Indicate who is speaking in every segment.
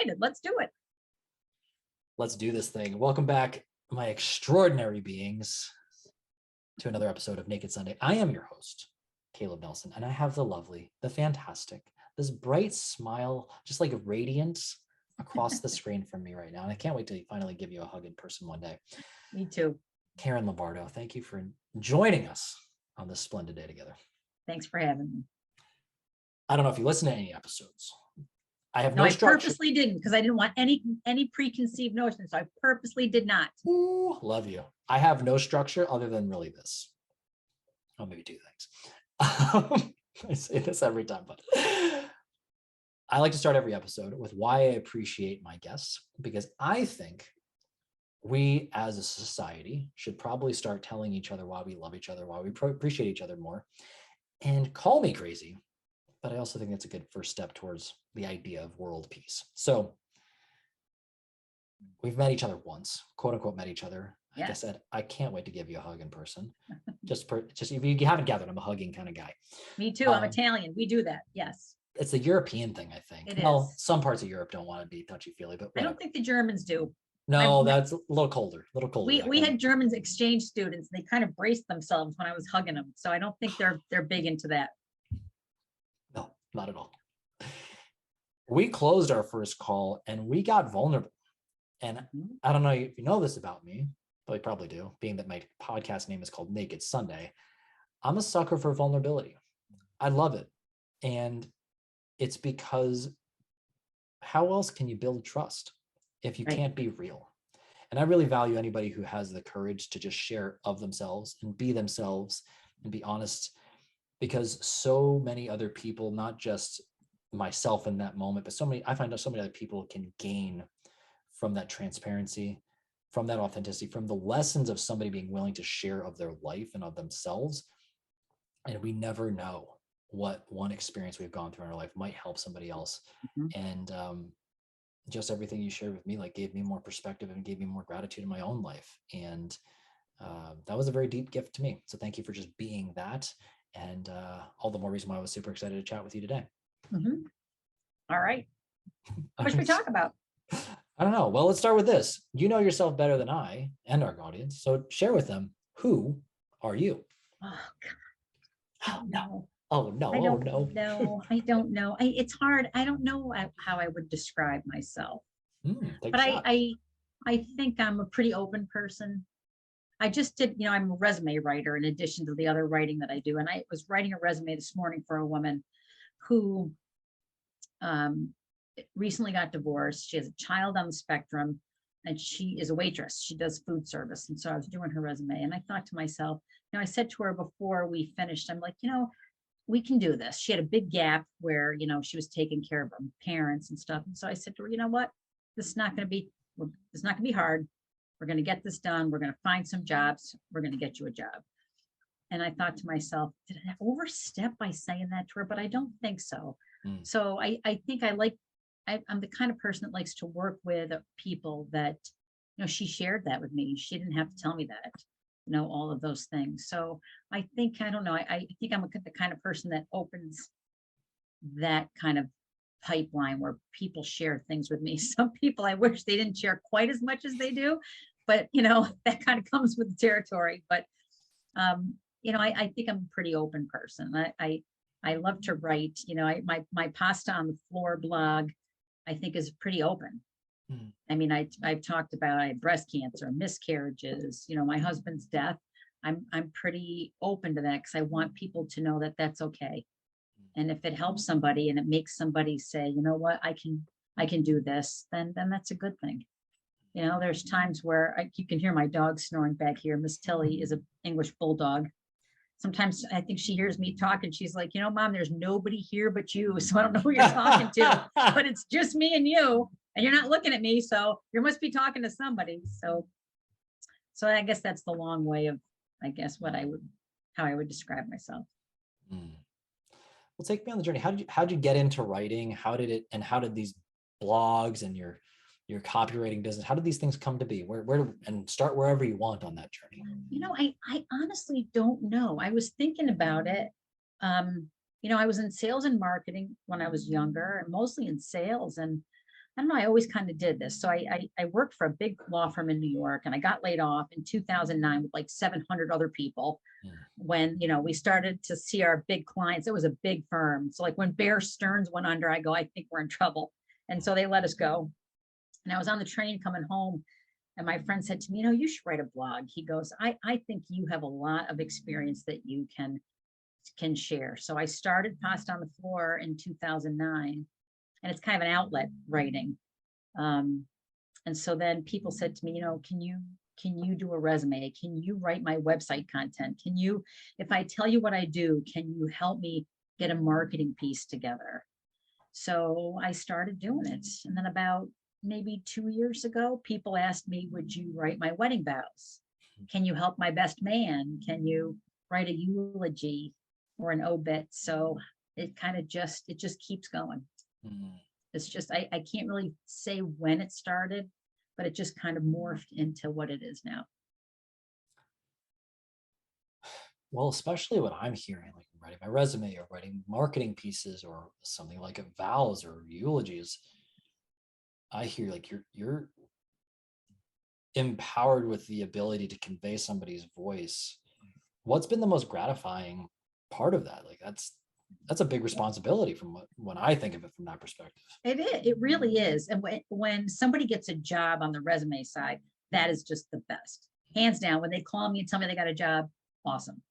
Speaker 1: excited. Let's do it.
Speaker 2: Let's do this thing. Welcome back, my extraordinary beings, to another episode of Naked Sunday. I am your host, Caleb Nelson, and I have the lovely, the fantastic, this bright smile, just like radiance across the screen from me right now. And I can't wait to finally give you a hug in person one day.
Speaker 1: Me too.
Speaker 2: Karen Lombardo, thank you for joining us on this splendid day together.
Speaker 1: Thanks for having me.
Speaker 2: I don't know if you listen to any episodes. I have no structure.
Speaker 1: I purposely didn't, because I didn't want any preconceived notions. So I purposely did not.
Speaker 2: Ooh, love you. I have no structure other than really this. Oh, maybe two things. I say this every time, but I like to start every episode with why I appreciate my guests, because I think we as a society should probably start telling each other why we love each other, why we appreciate each other more. And call me crazy, but I also think that's a good first step towards the idea of world peace. So we've met each other once, quote unquote, met each other. Like I said, I can't wait to give you a hug in person. Just if you haven't gathered, I'm a hugging kind of guy.
Speaker 1: Me too. I'm Italian. We do that. Yes.
Speaker 2: It's a European thing, I think. Some parts of Europe don't want to be touchy-feely, but whatever.
Speaker 1: I don't think the Germans do.
Speaker 2: No, that's a little colder.
Speaker 1: We had Germans exchange students. They kind of braced themselves when I was hugging them. So I don't think they're big into that.
Speaker 2: No, not at all. We closed our first call and we got vulnerable. And I don't know if you know this about me, but you probably do, being that my podcast name is called Naked Sunday. I'm a sucker for vulnerability. I love it. And it's because how else can you build trust if you can't be real? And I really value anybody who has the courage to just share of themselves and be themselves and be honest, because so many other people, not just myself in that moment, but I find out so many other people can gain from that transparency, from that authenticity, from the lessons of somebody being willing to share of their life and of themselves. And we never know what one experience we've gone through in our life might help somebody else. And just everything you shared with me, like, gave me more perspective and gave me more gratitude in my own life. And that was a very deep gift to me. So thank you for just being that. And all the more reason why I was super excited to chat with you today.
Speaker 1: All right. What should we talk about?
Speaker 2: I don't know. Well, let's start with this. You know yourself better than I and our audience. So share with them, who are you?
Speaker 1: Oh, God.
Speaker 2: Oh, no. Oh, no.
Speaker 1: I don't know. It's hard. I don't know how I would describe myself. But I think I'm a pretty open person. I just did, I'm a resume writer in addition to the other writing that I do. And I was writing a resume this morning for a woman who recently got divorced. She has a child on the spectrum and she is a waitress. She does food service. And so I was doing her resume and I thought to myself, I said to her before we finished, I'm like, we can do this. She had a big gap where, she was taking care of her parents and stuff. And so I said to her, you know what, it's not going to be hard. We're going to get this done. We're going to find some jobs. We're going to get you a job. And I thought to myself, did I overstep by saying that to her? But I don't think so. So I think I'm the kind of person that likes to work with people that, she shared that with me. She didn't have to tell me that, all of those things. So I think, I don't know, I think I'm the kind of person that opens that kind of pipeline where people share things with me. Some people, I wish they didn't share quite as much as they do, but that kind of comes with the territory. But, I think I'm a pretty open person. I love to write, my Pasta on the Floor blog, I think is pretty open. I mean, I've talked about I had breast cancer, miscarriages, my husband's death. I'm pretty open to that because I want people to know that that's okay. And if it helps somebody and it makes somebody say, you know what, I can do this, then that's a good thing. There's times where you can hear my dog snoring back here. Miss Tilly is an English bulldog. Sometimes I think she hears me talk and she's like, Mom, there's nobody here but you. So I don't know who you're talking to, but it's just me and you, and you're not looking at me. So you must be talking to somebody. So I guess that's the long way of, how I would describe myself.
Speaker 2: Well, take me on the journey. How'd you get into writing? How did these blogs and your copywriting business, how did these things come to be? Where and start wherever you want on that journey.
Speaker 1: I honestly don't know. I was thinking about it. I was in sales and marketing when I was younger, and mostly in sales. And I don't know, I always kind of did this. So I worked for a big law firm in New York, and I got laid off in 2009 with like 700 other people. When, we started to see our big clients, it was a big firm. So like when Bear Stearns went under, I go, I think we're in trouble. And so they let us go. And I was on the train coming home, and my friend said to me, you should write a blog. He goes, I think you have a lot of experience that you can share. So I started Pasta on the Floor in 2009, and it's kind of an outlet, writing. And so then people said to me, can you do a resume? Can you write my website content? If I tell you what I do, can you help me get a marketing piece together? So I started doing it. And then about maybe 2 years ago, people asked me, would you write my wedding vows? Can you help my best man? Can you write a eulogy or an obit? So it kind of just keeps going. It's just, I can't really say when it started, but it just kind of morphed into what it is now.
Speaker 2: Well, especially what I'm hearing, like writing my resume or writing marketing pieces or something like vows or eulogies, I hear like you're empowered with the ability to convey somebody's voice. What's been the most gratifying part of that? Like that's a big responsibility from when I think of it from that perspective.
Speaker 1: It really is. And when somebody gets a job on the resume side, that is just the best. Hands down, when they call me and tell me they got a job, awesome.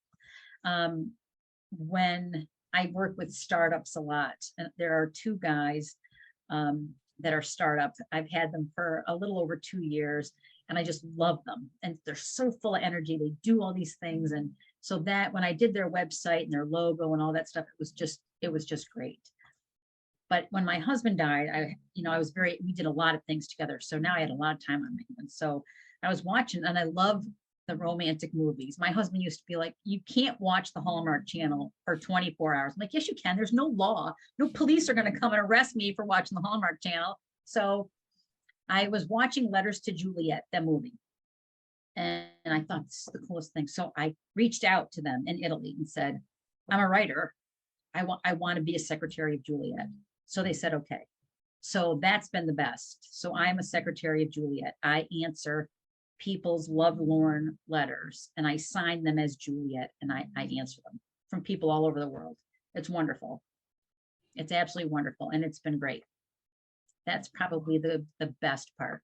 Speaker 1: When I work with startups a lot, and there are two guys that are startups. I've had them for a little over 2 years, and I just love them. And they're so full of energy. They do all these things. And so that when I did their website and their logo and all that stuff, it was just great. But when my husband died, we did a lot of things together. So now I had a lot of time on my hands. So I was watching, and I love the romantic movies. My husband used to be like, you can't watch the Hallmark Channel for 24 hours. I'm like, yes, you can. There's no law. No police are going to come and arrest me for watching the Hallmark Channel. So I was watching Letters to Juliet, that movie. And I thought, this is the coolest thing. So I reached out to them in Italy and said, I'm a writer. I want to be a secretary of Juliet. So they said, okay. So that's been the best. So I'm a secretary of Juliet. I answer people's lovelorn letters, and I sign them as Juliet, and I answer them from people all over the world. It's wonderful. It's absolutely wonderful. And it's been great. That's probably the best part.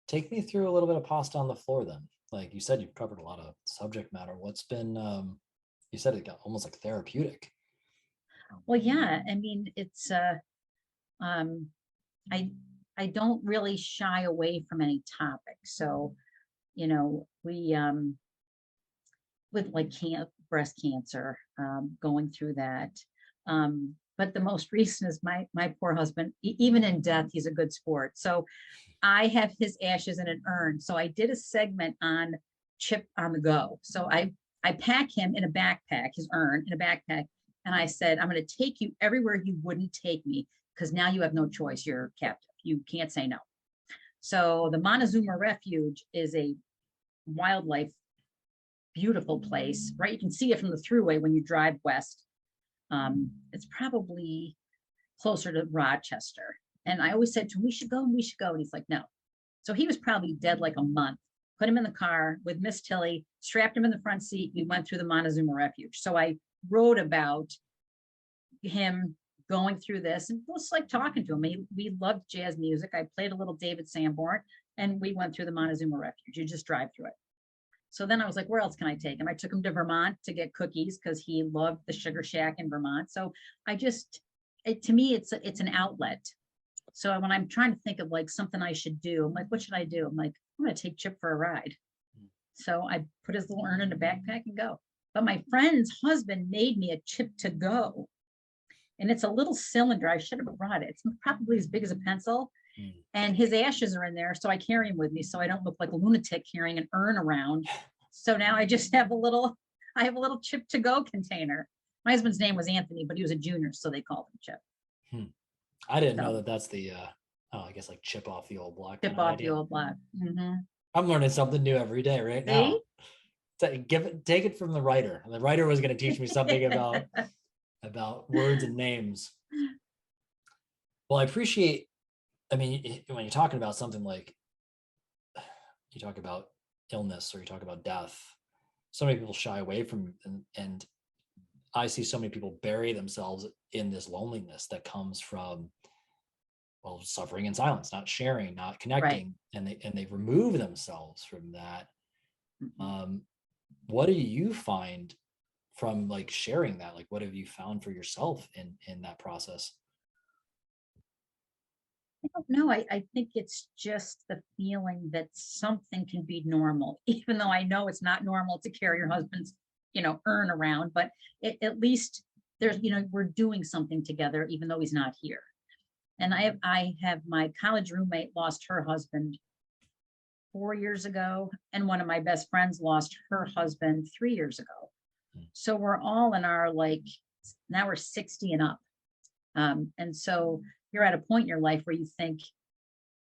Speaker 2: Take me through a little bit of Pasta on the Floor then. Like you said, you've covered a lot of subject matter. What's been, you said it got almost like therapeutic.
Speaker 1: Well, yeah, I mean, it's, I don't really shy away from any topic. So, we, with like breast cancer, going through that. But the most recent is my poor husband. Even in death, he's a good sport. So I have his ashes in an urn. So I did a segment on Chip on the Go. So I pack him in a backpack, his urn in a backpack. And I said, I'm going to take you everywhere you wouldn't take me, because now you have no choice. You're captive. You can't say no. So the Montezuma Refuge is a wildlife, beautiful place, right? You can see it from the thruway when you drive west. It's probably closer to Rochester. And I always said to him, we should go. And he's like, no. So he was probably dead like a month. Put him in the car with Miss Tilly, strapped him in the front seat. We went through the Montezuma Refuge. So I wrote about him going through this, and just like talking to him. We loved jazz music. I played a little David Sanborn, and we went through the Montezuma Refuge. You just drive through it. So then I was like, where else can I take him? I took him to Vermont to get cookies, because he loved the Sugar Shack in Vermont. So to me, it's an outlet. So when I'm trying to think of like something I should do, I'm like, what should I do? I'm like, I'm going to take Chip for a ride. So I put his little urn in a backpack and go. But my friend's husband made me a Chip to go. And it's a little cylinder. I should have brought it. It's probably as big as a pencil. And his ashes are in there. So I carry him with me, so I don't look like a lunatic carrying an urn around. So now I just have I have a little Chip to go container. My husband's name was Anthony, but he was a junior, so they called him Chip.
Speaker 2: I didn't know that that's the, I guess like chip off the old block.
Speaker 1: Chip off the old block. Mm-hmm.
Speaker 2: I'm learning something new every day right now. Take it from the writer. The writer was going to teach me something about words and names. Well, I appreciate, I mean, when you're talking about something like, you talk about illness or you talk about death, so many people shy away from, and I see so many people bury themselves in this loneliness that comes from, well, suffering in silence, not sharing, not
Speaker 1: Right.
Speaker 2: connecting, and they remove themselves from that.
Speaker 1: Mhm.
Speaker 2: What do you find from like sharing that? Like, what have you found for yourself in that process?
Speaker 1: I don't know. I think it's just the feeling that something can be normal, even though I know it's not normal to carry your husband's, urn around, but at least there's, we're doing something together, even though he's not here. And I have my college roommate lost her husband 4 years ago, and one of my best friends lost her husband 3 years ago.
Speaker 2: Mm.
Speaker 1: So we're all in our like, now we're 60 and up. And so you're at a point in your life where you think,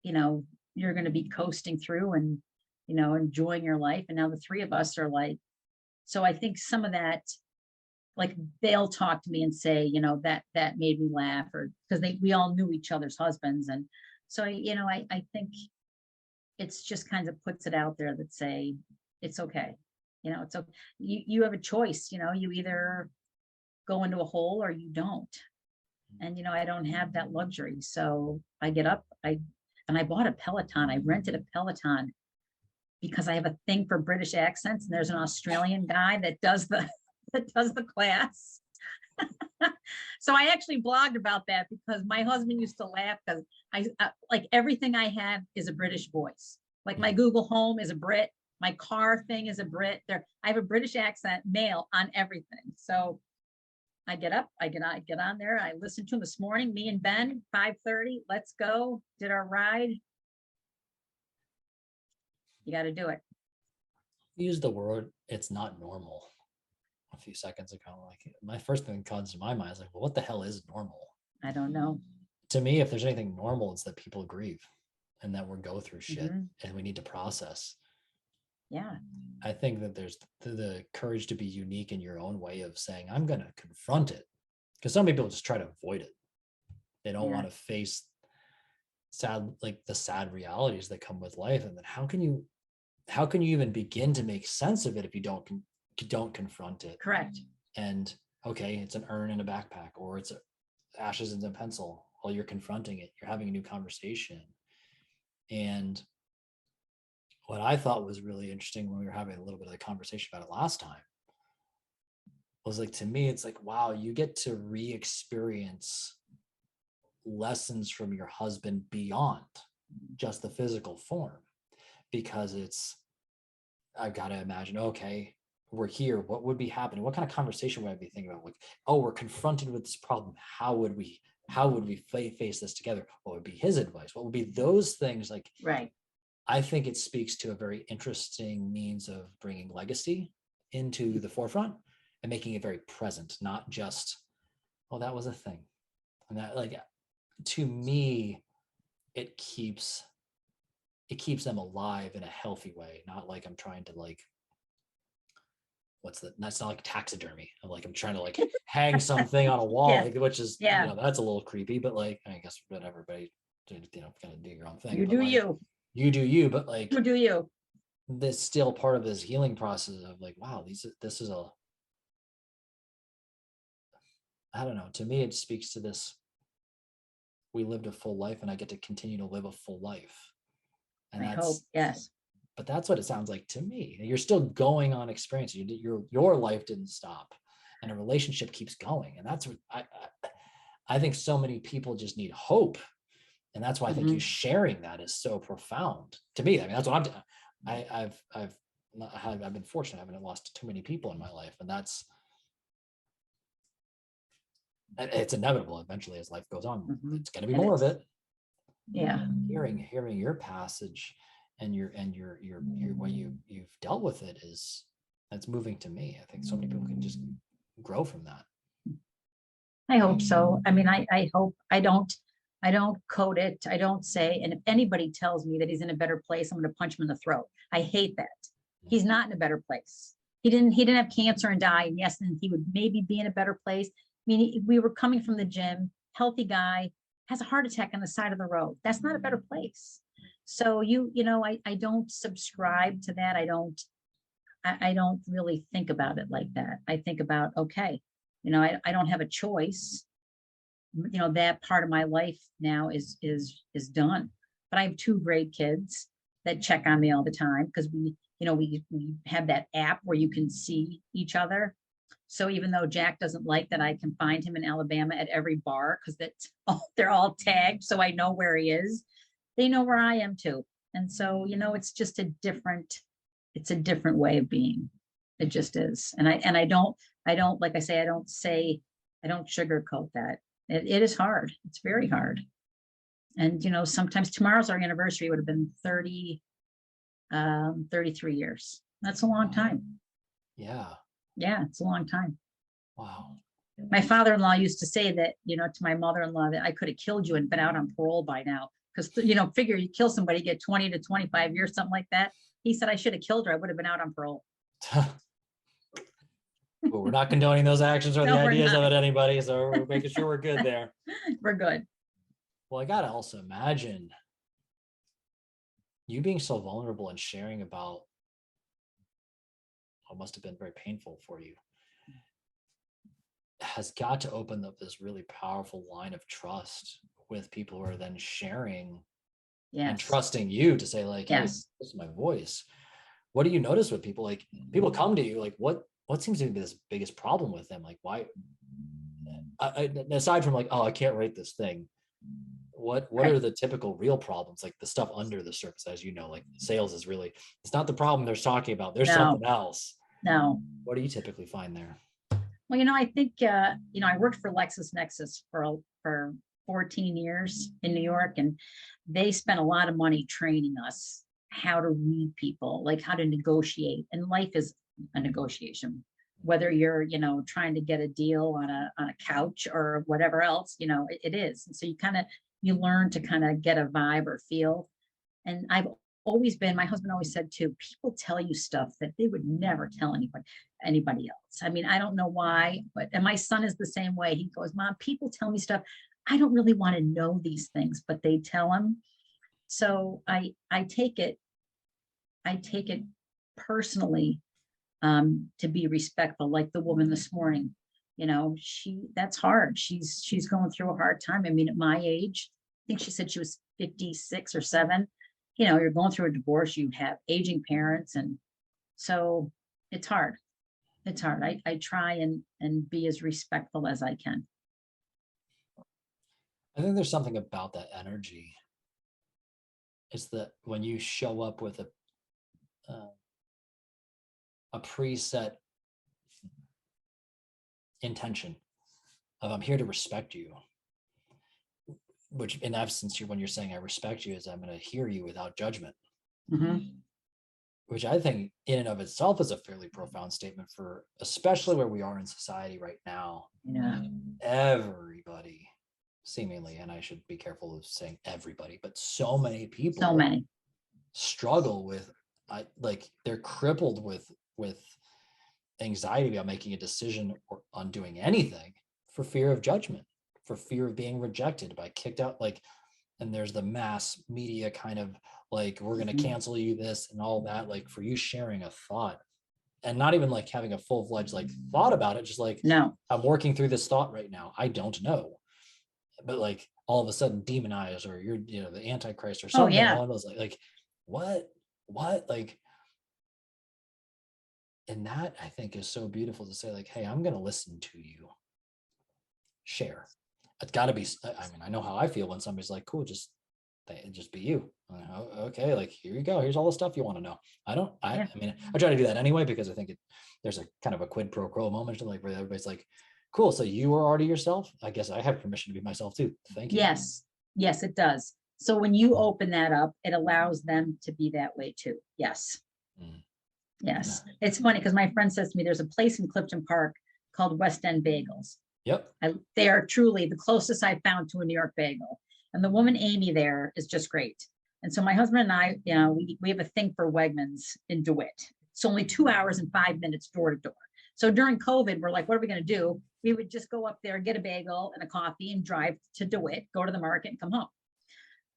Speaker 1: you know, you're going to be coasting through and, enjoying your life. And now the three of us are like, so I think some of that, like they'll talk to me and say, that made me laugh, or because we all knew each other's husbands. And so, I think it's just kind of puts it out there that say, it's okay. It's okay. You have a choice, you either go into a hole or you don't. And I don't have that luxury. So I get up, and I bought a Peloton. I rented a Peloton because I have a thing for British accents, and there's an Australian guy that does the that does the class. So I actually blogged about that because my husband used to laugh because I like everything I have is a British voice. Like my Google Home is a Brit, my car thing is a Brit. I have a British accent, male on everything. So I get up, I get on there. I listened to him this morning, me and Ben, 5:30. Let's go. Did our ride. You got to do it.
Speaker 2: Use the word, it's not normal, a few seconds ago. Like, my first thing that comes to my mind is like, well, what the hell is normal?
Speaker 1: I don't know.
Speaker 2: To me, if there's anything normal, it's that people grieve and that we go through shit
Speaker 1: Mhm.
Speaker 2: and we need to process.
Speaker 1: Yeah.
Speaker 2: I think that there's the courage to be unique in your own way of saying, I'm going to confront it. Because some people just try to avoid it. They don't
Speaker 1: Yeah.
Speaker 2: want to face the sad realities that come with life. And then how can you even begin to make sense of it if you don't confront it?
Speaker 1: Correct.
Speaker 2: And okay, it's an urn in a backpack, or it's ashes in a pencil. Well, you're confronting it. You're having a new conversation. And what I thought was really interesting when we were having a little bit of the conversation about it last time was like, to me, it's like, wow, you get to re-experience lessons from your husband beyond just the physical form, because I've got to imagine, okay, we're here. What would be happening? What kind of conversation would I be thinking about? Like, oh, we're confronted with this problem. How would we face this together? What would be his advice? What would be those things? Like,
Speaker 1: Right.
Speaker 2: I think it speaks to a very interesting means of bringing legacy into the forefront and making it very present, not just, oh, that was a thing. And that, like, to me, it keeps them alive in a healthy way, not like I'm trying to like, that's not like taxidermy. I'm like, I'm trying to like hang something on a wall,
Speaker 1: Yeah.
Speaker 2: like, which is,
Speaker 1: Yeah.
Speaker 2: that's a little creepy, but like, I guess that everybody, kind of do your own thing.
Speaker 1: You
Speaker 2: But
Speaker 1: do
Speaker 2: like,
Speaker 1: you.
Speaker 2: you do you, but like,
Speaker 1: You do you.
Speaker 2: this still part of his healing process of like, wow, this is I don't know. To me, it speaks to this. We lived a full life, and I get to continue to live a full life, and
Speaker 1: I hope. Yes.
Speaker 2: but that's what it sounds like to me. You're still going on experience. Your life didn't stop, and a relationship keeps going, and that's what I think so many people just need hope, and that's why I think you
Speaker 1: Mhm.
Speaker 2: sharing that is so profound to me. I mean, that's what I've been fortunate. I haven't lost too many people in my life, and it's inevitable eventually as life goes on.
Speaker 1: Mhm.
Speaker 2: It's going to be
Speaker 1: And
Speaker 2: more of
Speaker 1: it's,
Speaker 2: it.
Speaker 1: yeah.
Speaker 2: Hearing your passage and your way you've dealt with it that's moving to me. I think so many people can just grow from that.
Speaker 1: I hope so. I mean, I hope I don't code it. I don't say, and if anybody tells me that he's in a better place, I'm going to punch him in the throat. I hate that. He's not in a better place. He didn't have cancer and die. And yes, and he would maybe be in a better place. I mean, we were coming from the gym. healthy guy has a heart attack on the side of the road. That's not a better place. So I don't subscribe to that. I don't really think about it like that. I think about, okay, I don't have a choice. That part of my life now is done. But I have two great kids that check on me all the time because we have that app where you can see each other. So even though Jack doesn't like that, I can find him in Alabama at every bar because they're all tagged, so I know where he is. They know where I am too. And so, it's just a different way of being. It just is. And I don't, like I say, I don't sugarcoat that. It is hard. It's very hard. And, sometimes tomorrow's our anniversary would have been 33 years. That's a long time.
Speaker 2: Yeah.
Speaker 1: Yeah, it's a long time.
Speaker 2: Wow.
Speaker 1: My father-in-law used to say that, to my mother-in-law, that I could have killed you and been out on parole by now. Because, figure you kill somebody, get 20 to 25 years, something like that. He said, I should have killed her. I would have been out on parole.
Speaker 2: Well, we're not condoning those actions or
Speaker 1: No,
Speaker 2: the
Speaker 1: we're
Speaker 2: ideas
Speaker 1: not.
Speaker 2: of it, anybody. So we're making sure we're good there.
Speaker 1: We're good.
Speaker 2: Well, I got to also imagine you being so vulnerable and sharing about what must have been very painful for you has got to open up this really powerful line of trust with people who are then sharing and trusting you to say like, hey, this is my voice. What do you notice with people? Like, people come to you, like, what seems to be this biggest problem with them? Like, why, aside from like, oh, I can't write this thing. What are the typical real problems? Like the stuff under the surface, as you know, like sales is really, it's not the problem they're talking about. There's something else.
Speaker 1: No.
Speaker 2: What do you typically find there?
Speaker 1: Well, I think, I worked for LexisNexis for 14 years in New York, and they spent a lot of money training us how to read people, like how to negotiate. And life is a negotiation, whether you're, trying to get a deal on a couch or whatever else, it is. And so you learn to kind of get a vibe or feel. And I've always been, my husband always said too, people tell you stuff that they would never tell anybody else. I mean, I don't know why, and my son is the same way. He goes, Mom, people tell me stuff. I don't really want to know these things, but they tell him. So I take it personally, to be respectful, like the woman this morning, that's hard. She's going through a hard time. I mean, at my age, I think she said she was 56 or 7. You're going through a divorce, you have aging parents. And so it's hard. It's hard. I try and be as respectful as I can.
Speaker 2: I think there's something about that energy. It's that when you show up with a preset intention of I'm here to respect you, which in absence, when you're saying I respect you, is I'm going to hear you without judgment, which I think in and of itself is a fairly profound statement for, especially where we are in society right now.
Speaker 1: Yeah.
Speaker 2: Everybody seemingly, and I should be careful of saying everybody, but so many people struggle with, like they're crippled with anxiety about making a decision or on doing anything for fear of judgment, for fear of being rejected, by kicked out, like, and there's the mass media kind of like, we're going to cancel you, this and all that, like for you sharing a thought and not even like having a full-fledged like thought about it, just like, no, I'm working through this thought right now, I don't know, but like all of a sudden demonized, or you're, the Antichrist or something. Along those like what like, and that I think is so beautiful to say like, hey, I'm going to listen to you share. It's got to be, I mean, I know how I feel when somebody's like, cool, just be you. Okay, like here you go, here's all the stuff you want to know. I mean, I try to do that anyway, because I think there's a kind of a quid pro quo moment to like where everybody's like, cool, so you are already yourself, I guess I have permission to be myself too. Thank you. Yes, it does. So when you open that up, it allows them to be that way too. Yes. Yes. It's funny because my friend says to me, there's a place in Clifton Park called West End Bagels. Yep. They are truly the closest I found to a New York bagel. And the woman, Amy, there is just great. And so my husband and I, we have a thing for Wegmans in DeWitt. It's only 2 hours and 5 minutes door to door.
Speaker 1: So during COVID, we're like, what are we going to do? We would just go up there, get a bagel and a coffee and drive to DeWitt, go to the market and come home.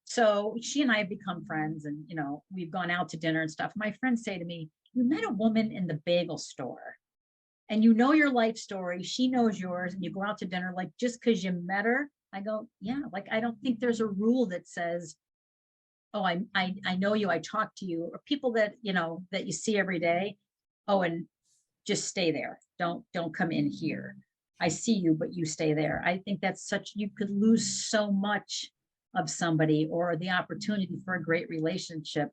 Speaker 1: So she and I have become friends, and, you know, we've gone out to dinner and stuff. My friends say to me, you met a woman in the bagel store and you know your life story. She knows yours, and you go out to dinner, like, just because you met her. I go, yeah, like, I don't think there's a rule that says, oh, I know you, I talk to you, or people that, you know, that you see every day. Oh, and just stay there. Don't come in here. I see you, but you stay there. I think that's such, you could lose so much of somebody, or the opportunity for a great relationship.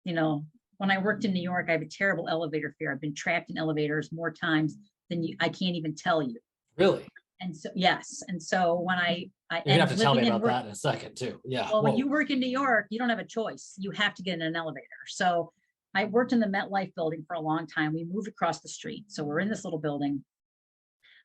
Speaker 1: You know, when I worked in New York, I have a terrible elevator fear. I've been trapped in elevators more times than I can't even tell you.
Speaker 2: Really?
Speaker 1: And so, yes. And so when
Speaker 2: You're gonna have to tell me
Speaker 1: living in
Speaker 2: about that in a second too. Yeah.
Speaker 1: well, when
Speaker 2: Whoa.
Speaker 1: you work in New York, you don't have a choice. You have to get in an elevator. So I worked in the MetLife building for a long time. We moved across the street. So we're in this little building.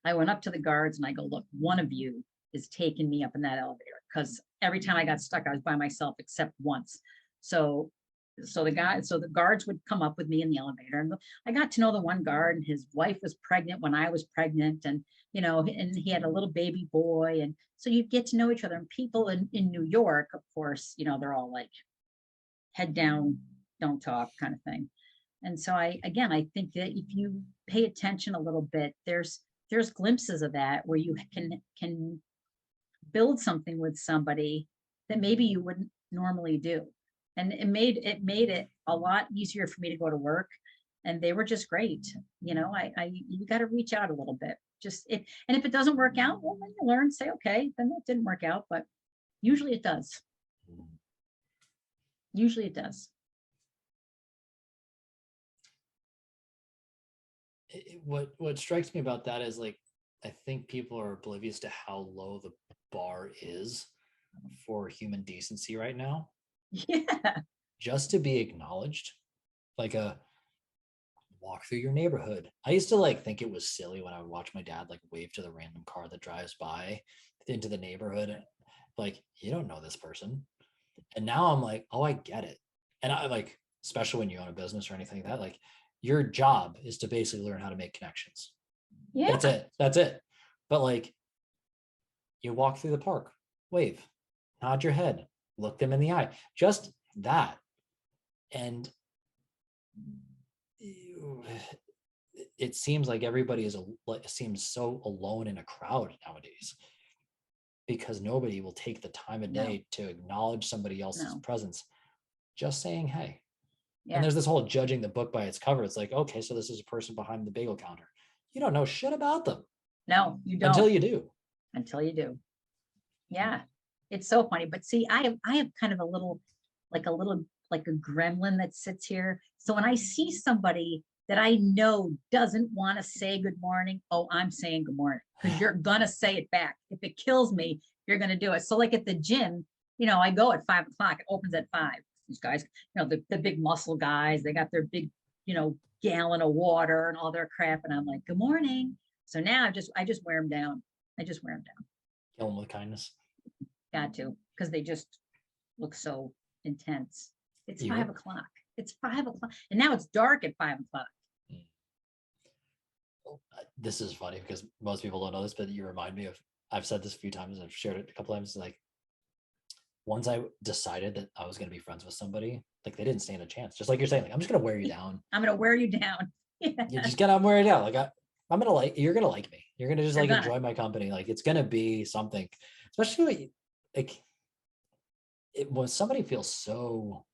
Speaker 1: I went up to the guards and I go, look, one of you is taking me up in that elevator, because every time I got stuck, I was by myself except once. So the guards would come up with me in the elevator, and I got to know the one guard, and his wife was pregnant when I was pregnant, and, you know, and he had a little baby boy. And so you get to know each other. And people in New York, of course, you know, they're all like head down, don't talk kind of thing. And so I think that if you pay attention a little bit, there's glimpses of that where you can build something with somebody that maybe you wouldn't normally do. And it made it a lot easier for me to go to work. And they were just great. You know, you got to reach out a little bit. And if it doesn't work out, well, then you learn, say, okay, then that didn't work out. But usually it does. Usually it does.
Speaker 2: What strikes me about that is, like, I think people are oblivious to how low the bar is for human decency right now.
Speaker 1: Yeah.
Speaker 2: Just to be acknowledged, like a walk through your neighborhood. I used to like think it was silly when I would watch my dad like wave to the random car that drives by into the neighborhood. Like, you don't know this person. And now I'm like, oh, I get it. And I like, especially when you own a business or anything like that, like, your job is to basically learn how to make connections.
Speaker 1: Yeah.
Speaker 2: That's it. But like, you walk through the park, wave, nod your head, look them in the eye, just that. And it seems like everybody seems so alone in a crowd nowadays, because nobody will take the time of day to acknowledge somebody else's presence, just saying hey. And there's this whole judging the book by its cover. It's like, okay, so this is a person behind the bagel counter. You don't know shit about them.
Speaker 1: No, you don't.
Speaker 2: Until you do.
Speaker 1: Until you do. Yeah. It's so funny. But see, I have kind of a little like a gremlin that sits here. So when I see somebody that I know doesn't want to say good morning, oh, I'm saying good morning, because you're gonna say it back. If it kills me, you're gonna do it. So like at the gym, you know, I go at 5 o'clock, it opens at 5. These guys, you know, the big muscle guys, they got their big, you know, gallon of water and all their crap. And I'm like, good morning. So now I just wear them down. I just wear them down.
Speaker 2: Kill them with kindness.
Speaker 1: Got to, because they just look so intense. It's 5 o'clock. It's 5 o'clock. And now it's dark at 5 o'clock.
Speaker 2: This is funny because most people don't know this, but you remind me of, I've said this a few times, I've shared it a couple times, like, once I decided that I was going to be friends with somebody, like, they didn't stand a chance. Just like you're saying, like, I'm just going to wear you down.
Speaker 1: I'm going to wear you down.
Speaker 2: Yeah. You just I'm wearing you down. Like, I'm going to like, you're going to like me. You're going to just like enjoy my company. Like, it's going to be something, especially like when somebody feels so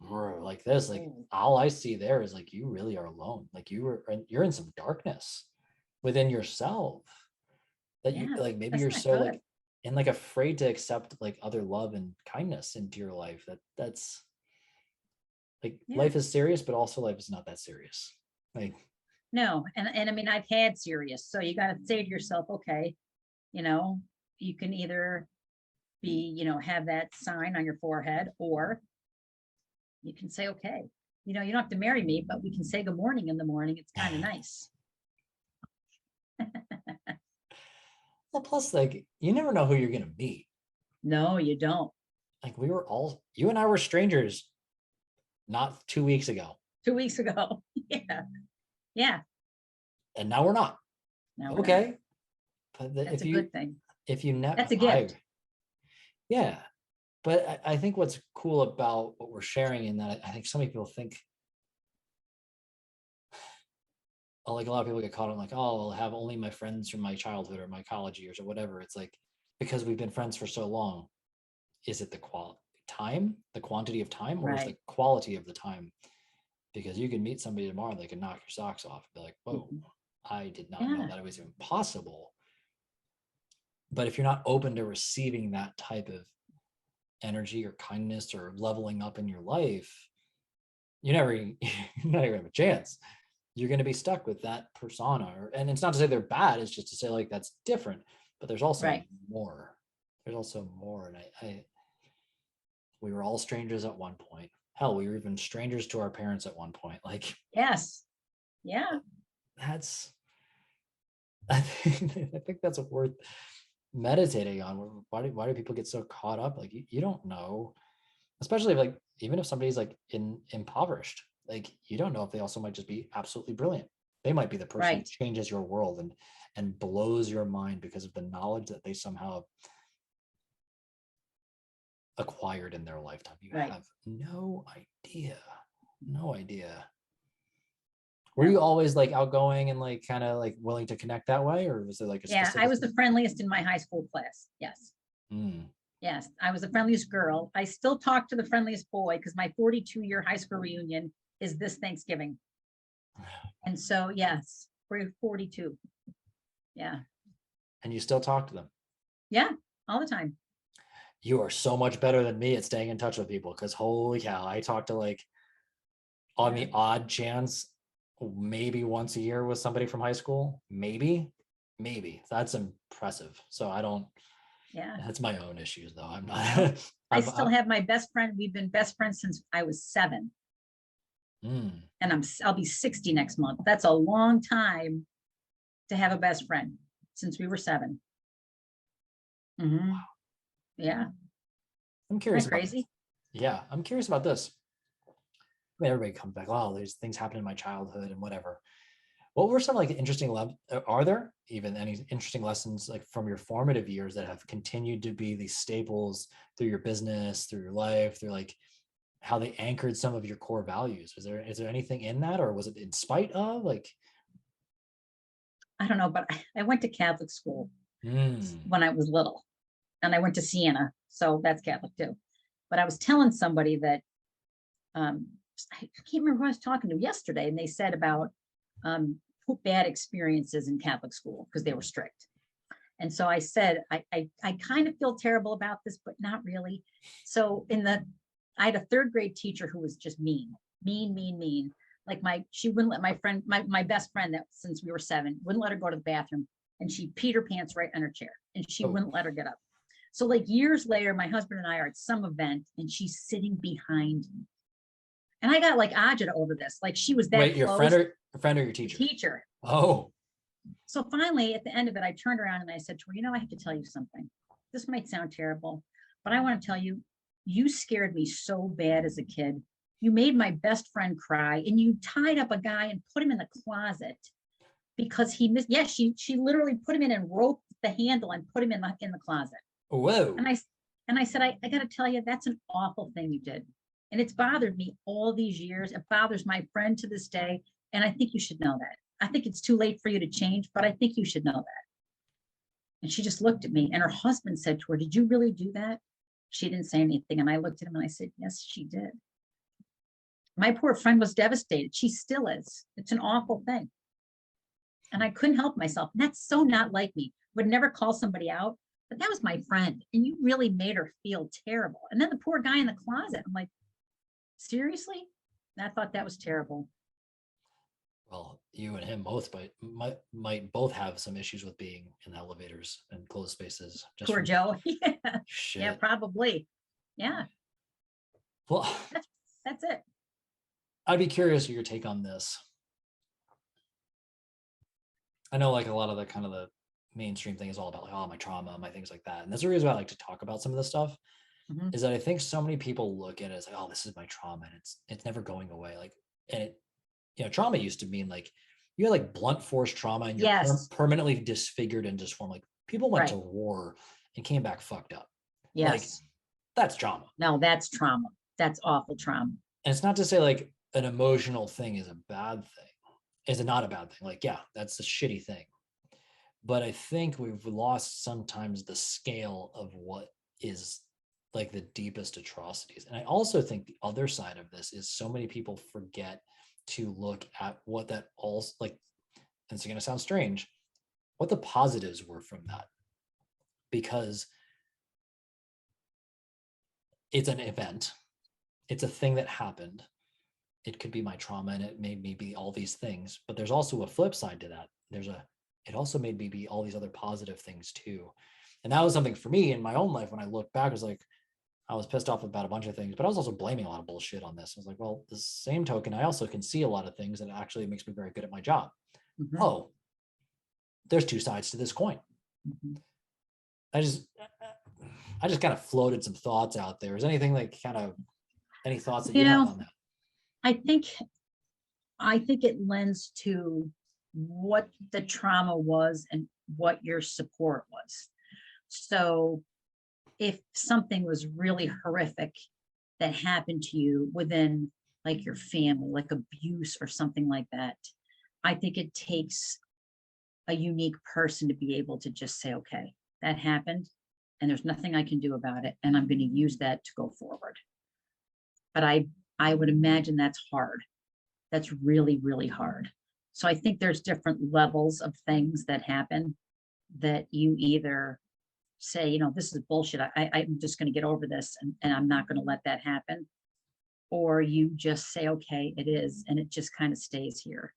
Speaker 2: like this, like all I see there is like, you really are alone. Like you're in some darkness within yourself that you like, maybe you're so good. Like, and like afraid to accept like other love and kindness into your life. That's like, life is serious, but also life is not that serious. Like,
Speaker 1: no. And I mean, I've had serious, so you got to say to yourself, okay, you know, you can either be, you know, have that sign on your forehead, or you can say, okay, you know, you don't have to marry me, but we can say good morning in the morning. It's kind of nice.
Speaker 2: Well, plus, like, you never know who you're going to meet.
Speaker 1: No, you don't.
Speaker 2: Like, you and I were strangers not 2 weeks ago.
Speaker 1: 2 weeks ago. Yeah. Yeah.
Speaker 2: And now we're not.
Speaker 1: Now we're not.
Speaker 2: Okay. But
Speaker 1: That's a good thing.
Speaker 2: if you never,
Speaker 1: That's a gift.
Speaker 2: yeah. But I think what's cool about what we're sharing in that I think so many people think, like a lot of people get caught on like, oh, I'll have only my friends from my childhood or my college years or whatever. It's like, because we've been friends for so long, is it the quantity of time, or is the
Speaker 1: Right.
Speaker 2: quality of the time? Because you can meet somebody tomorrow, they can knock your socks off and be like, whoa,
Speaker 1: Mhm.
Speaker 2: I did not know
Speaker 1: Yeah.
Speaker 2: that it was even possible. But if you're not open to receiving that type of energy or kindness or leveling up in your life, you're not even gonna have a chance. You're going to be stuck with that persona. And it's not to say they're bad, it's just to say like that's different. But there's also
Speaker 1: Right.
Speaker 2: more. There's also more. And we were all strangers at one point. Hell, we were even strangers to our parents at one point. Like,
Speaker 1: Yes. Yeah.
Speaker 2: that's, I think that's worth meditating on. Why do people get so caught up? Like, you don't know, especially if, like, even if somebody's like impoverished, like, you don't know if they also might just be absolutely brilliant. They might be the person who
Speaker 1: Right.
Speaker 2: changes your world and blows your mind because of the knowledge that they somehow acquired in their lifetime. You
Speaker 1: Right.
Speaker 2: have no idea. No idea. Were
Speaker 1: Yeah.
Speaker 2: you always like outgoing and like kind of like willing to connect that way, or was it like a
Speaker 1: Yeah. I
Speaker 2: specific?
Speaker 1: was the friendliest in my high school class. Yes.
Speaker 2: Mm.
Speaker 1: Yes. I was the friendliest girl. I still talk to the friendliest boy because my 42-year high school reunion is this Thanksgiving. And so, yes, we're 42. Yeah.
Speaker 2: And you still talk to them?
Speaker 1: Yeah. All the time.
Speaker 2: You are so much better than me at staying in touch with people, because holy cow, I talk to, like, on the odd chance, maybe once a year with somebody from high school. Maybe that's impressive. So I don't,
Speaker 1: Yeah.
Speaker 2: that's my own issues though. I'm
Speaker 1: Well,
Speaker 2: not,
Speaker 1: I still have my best friend. We've been best friends since I was 7.
Speaker 2: Mm.
Speaker 1: And I'll be 60 next month. That's a long time to have a best friend since we were 7. Mm-hmm. Yeah.
Speaker 2: I'm
Speaker 1: Isn't
Speaker 2: curious
Speaker 1: that
Speaker 2: about this.
Speaker 1: crazy?
Speaker 2: Yeah, I'm curious about this. I mean, everybody comes back, oh, there's things happening in my childhood and whatever. What were some like interesting, are there even any interesting lessons like from your formative years that have continued to be these staples through your business, through your life, through like how they anchored some of your core values? Is there anything in that, or was it in spite of, like?
Speaker 1: I don't know, but I went to Catholic school
Speaker 2: Mm.
Speaker 1: when I was little, and I went to Siena, so that's Catholic too. But I was telling somebody that um, I can't remember who I was talking to yesterday, and they said about um, bad experiences in Catholic school because they were strict. And so I said, I kind of feel terrible about this, but not really. So I had a 3rd grade teacher who was just mean, mean, mean, mean. Like she wouldn't let my friend, my best friend that since we were 7, wouldn't let her go to the bathroom. And she peed her pants right on her chair and she
Speaker 2: Oh,
Speaker 1: wouldn't let her get up. So like years later, my husband and I are at some event and she's sitting behind me. And I got like agita over this. Like she was that
Speaker 2: wait,
Speaker 1: close.
Speaker 2: your friend or your teacher?
Speaker 1: Teacher.
Speaker 2: Oh,
Speaker 1: So finally, at the end of it, I turned around and I said to her, I have to tell you something. This might sound terrible, but I want to tell you, you scared me so bad as a kid. You made my best friend cry and you tied up a guy and put him in the closet because he missed. Yeah, she literally put him in and roped the handle and put him in the closet.
Speaker 2: whoa.
Speaker 1: And I said, I got to tell you, that's an awful thing you did. And it's bothered me all these years. It bothers my friend to this day. And I think you should know that. I think it's too late for you to change, but I think you should know that. And she just looked at me and her husband said to her, did you really do that? She didn't say anything. And I looked at him and I said, yes, she did. My poor friend was devastated. She still is. It's an awful thing. And I couldn't help myself. And that's so not like me. Would never call somebody out, but that was my friend. And you really made her feel terrible. And then the poor guy in the closet, I'm like, seriously? And I thought that was terrible.
Speaker 2: Well, you and him both might both have some issues with being in elevators and closed spaces. Just
Speaker 1: Poor Joe. Yeah.
Speaker 2: shit.
Speaker 1: Yeah, probably. Yeah.
Speaker 2: Well,
Speaker 1: that's it.
Speaker 2: I'd be curious your take on this. I know like a lot of the kind of the mainstream thing is all about like, oh, my trauma, my things like that. And that's the reason why I like to talk about some of this stuff. Mm-hmm. Is that I think so many people look at it as like, oh, this is my trauma and it's never going away. Like, and it, trauma used to mean like you had like blunt force trauma and you're
Speaker 1: Yes.
Speaker 2: permanently disfigured and disformed. Like people went
Speaker 1: Right.
Speaker 2: to war and came back fucked up. Like
Speaker 1: Yes.
Speaker 2: that's trauma.
Speaker 1: No, that's trauma. That's awful trauma.
Speaker 2: And it's not to say like an emotional thing is a bad thing. Is it not a bad thing? Like, yeah, that's a shitty thing. But I think we've lost sometimes the scale of what is like the deepest atrocities. And I also think the other side of this is so many people forget to look at what that all like, and it's going to sound strange, what the positives were from that. Because it's an event, it's a thing that happened. It could be my trauma and it made me be all these things, but there's also a flip side to that. It also made me be all these other positive things too. And that was something for me in my own life when I look back, it was like, I was pissed off about a bunch of things, but I was also blaming a lot of bullshit on this. I was like, well, the same token, I also can see a lot of things that actually makes me very good at my job.
Speaker 1: Mhm.
Speaker 2: Oh, there's two sides to this coin.
Speaker 1: Mhm.
Speaker 2: I just kind of floated some thoughts out there. Is anything like any thoughts that you have on that?
Speaker 1: I think it lends to what the trauma was and what your support was. So if something was really horrific that happened to you within like your family, like abuse or something like that, I think it takes a unique person to be able to just say, okay, that happened and there's nothing I can do about it. And I'm going to use that to go forward. But I would imagine that's hard. That's really, really hard. So I think there's different levels of things that happen that you either say, this is bullshit. I'm just going to get over this and I'm not going to let that happen. Or you just say, okay, it is. And it just kind of stays here.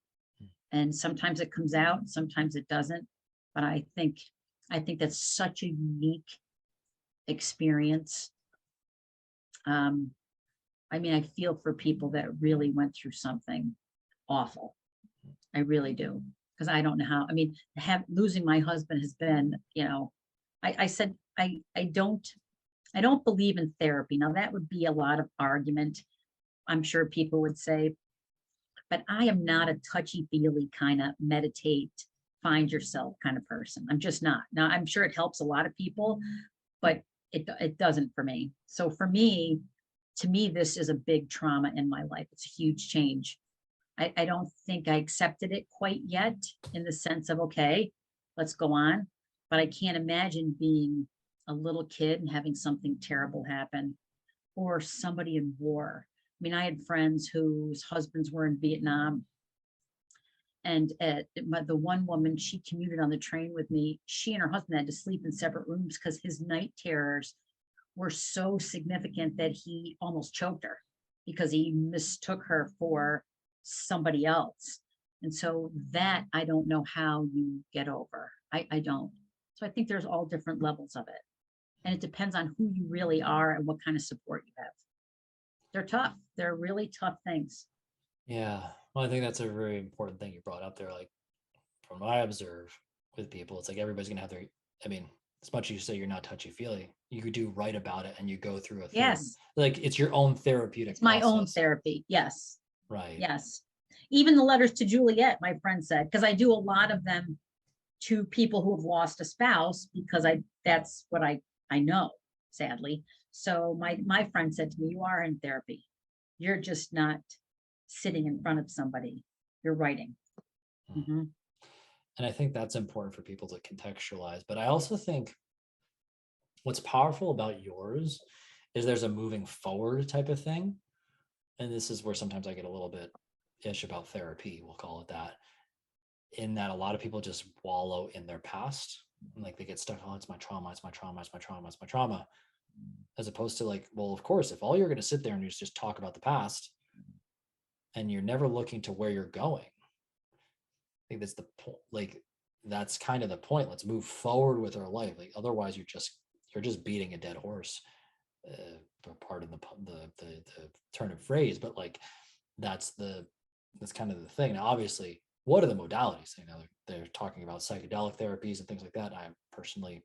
Speaker 1: And sometimes it comes out, sometimes it doesn't. But I think that's such a unique experience. I mean, I feel for people that really went through something awful. I really do. Because I don't know how, I mean, losing my husband has been, I said, I don't believe in therapy. Now that would be a lot of argument. I'm sure people would say, but I am not a touchy-feely kind of meditate, find yourself kind of person. I'm just not. Now I'm sure it helps a lot of people, but it doesn't for me. So for me, to me, this is a big trauma in my life. It's a huge change. I don't think I accepted it quite yet in the sense of, okay, let's go on. But I can't imagine being a little kid and having something terrible happen, or somebody in war. I mean, I had friends whose husbands were in Vietnam. And the one woman, she commuted on the train with me. She and her husband had to sleep in separate rooms because his night terrors were so significant that he almost choked her because he mistook her for somebody else. And so that I don't know how you get over. I don't. So I think there's all different levels of it. And it depends on who you really are and what kind of support you have. They're tough. They're really tough things.
Speaker 2: Yeah. Well, I think that's a very important thing you brought up there. Like from what I observe with people, it's like everybody's gonna have their, I mean, as much as you say you're not touchy-feely, you could do write about it and you go through a thing.
Speaker 1: Yes.
Speaker 2: Like it's your own therapeutic
Speaker 1: It's my
Speaker 2: process.
Speaker 1: own therapy. Yes.
Speaker 2: Right.
Speaker 1: Yes. Even the letters to Juliet, my friend said, because I do a lot of them to people who have lost a spouse because that's what I know, sadly. So my friend said to me, you are in therapy. You're just not sitting in front of somebody. You're writing. Mm-hmm.
Speaker 2: And I think that's important for people to contextualize. But I also think what's powerful about yours is there's a moving forward type of thing. And this is where sometimes I get a little bit ish about therapy, we'll call it that, in that a lot of people just wallow in their past. And like they get stuck, oh, it's my trauma, it's my trauma, it's my trauma, it's my trauma. As opposed to like, well, of course, if all you're going to sit there and just talk about the past and you're never looking to where you're going, I think that's the point. Like that's kind of the point. Let's move forward with our life. Like otherwise, you're just beating a dead horse. Pardon the turn of phrase, but like that's kind of the thing. Now, obviously, what are the modalities? You know, they're talking about psychedelic therapies and things like that. I personally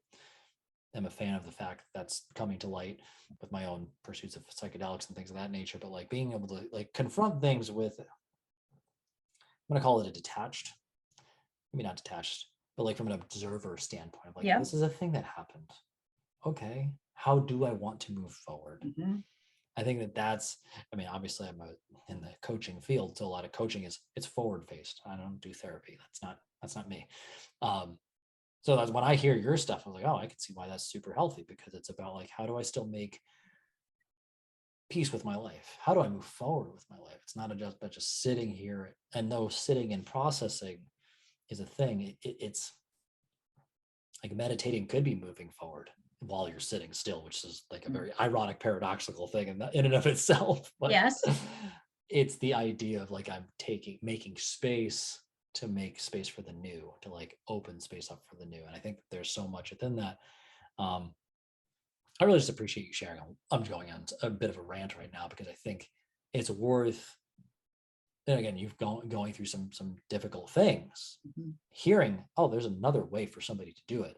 Speaker 2: am a fan of the fact that's coming to light with my own pursuits of psychedelics and things of that nature. But like being able to like confront things with, I'm going to call it a detached maybe not detached, but like from an observer standpoint of like,
Speaker 1: Yeah.
Speaker 2: this is a thing that happened. Okay, how do I want to move forward?
Speaker 1: Mhm.
Speaker 2: I think that that's, I mean, obviously I'm in the coaching field, so a lot of coaching is, it's forward faced. I don't do therapy. That's not me. So that's when I hear your stuff, I was like, oh, I can see why that's super healthy, because it's about like, how do I still make peace with my life? How do I move forward with my life? It's not just about just sitting here, and though sitting and processing is a thing, it's like meditating could be moving forward while you're sitting still, which is like a very ironic, paradoxical thing in and of itself. But
Speaker 1: Yes.
Speaker 2: it's the idea of like, I'm making space to make space for the new, to like open space up for the new. And I think that there's so much within that. I really just appreciate you sharing. I'm going on a bit of a rant right now because I think it's worth, and again, you've going through some difficult things, hearing, oh, there's another way for somebody to do it,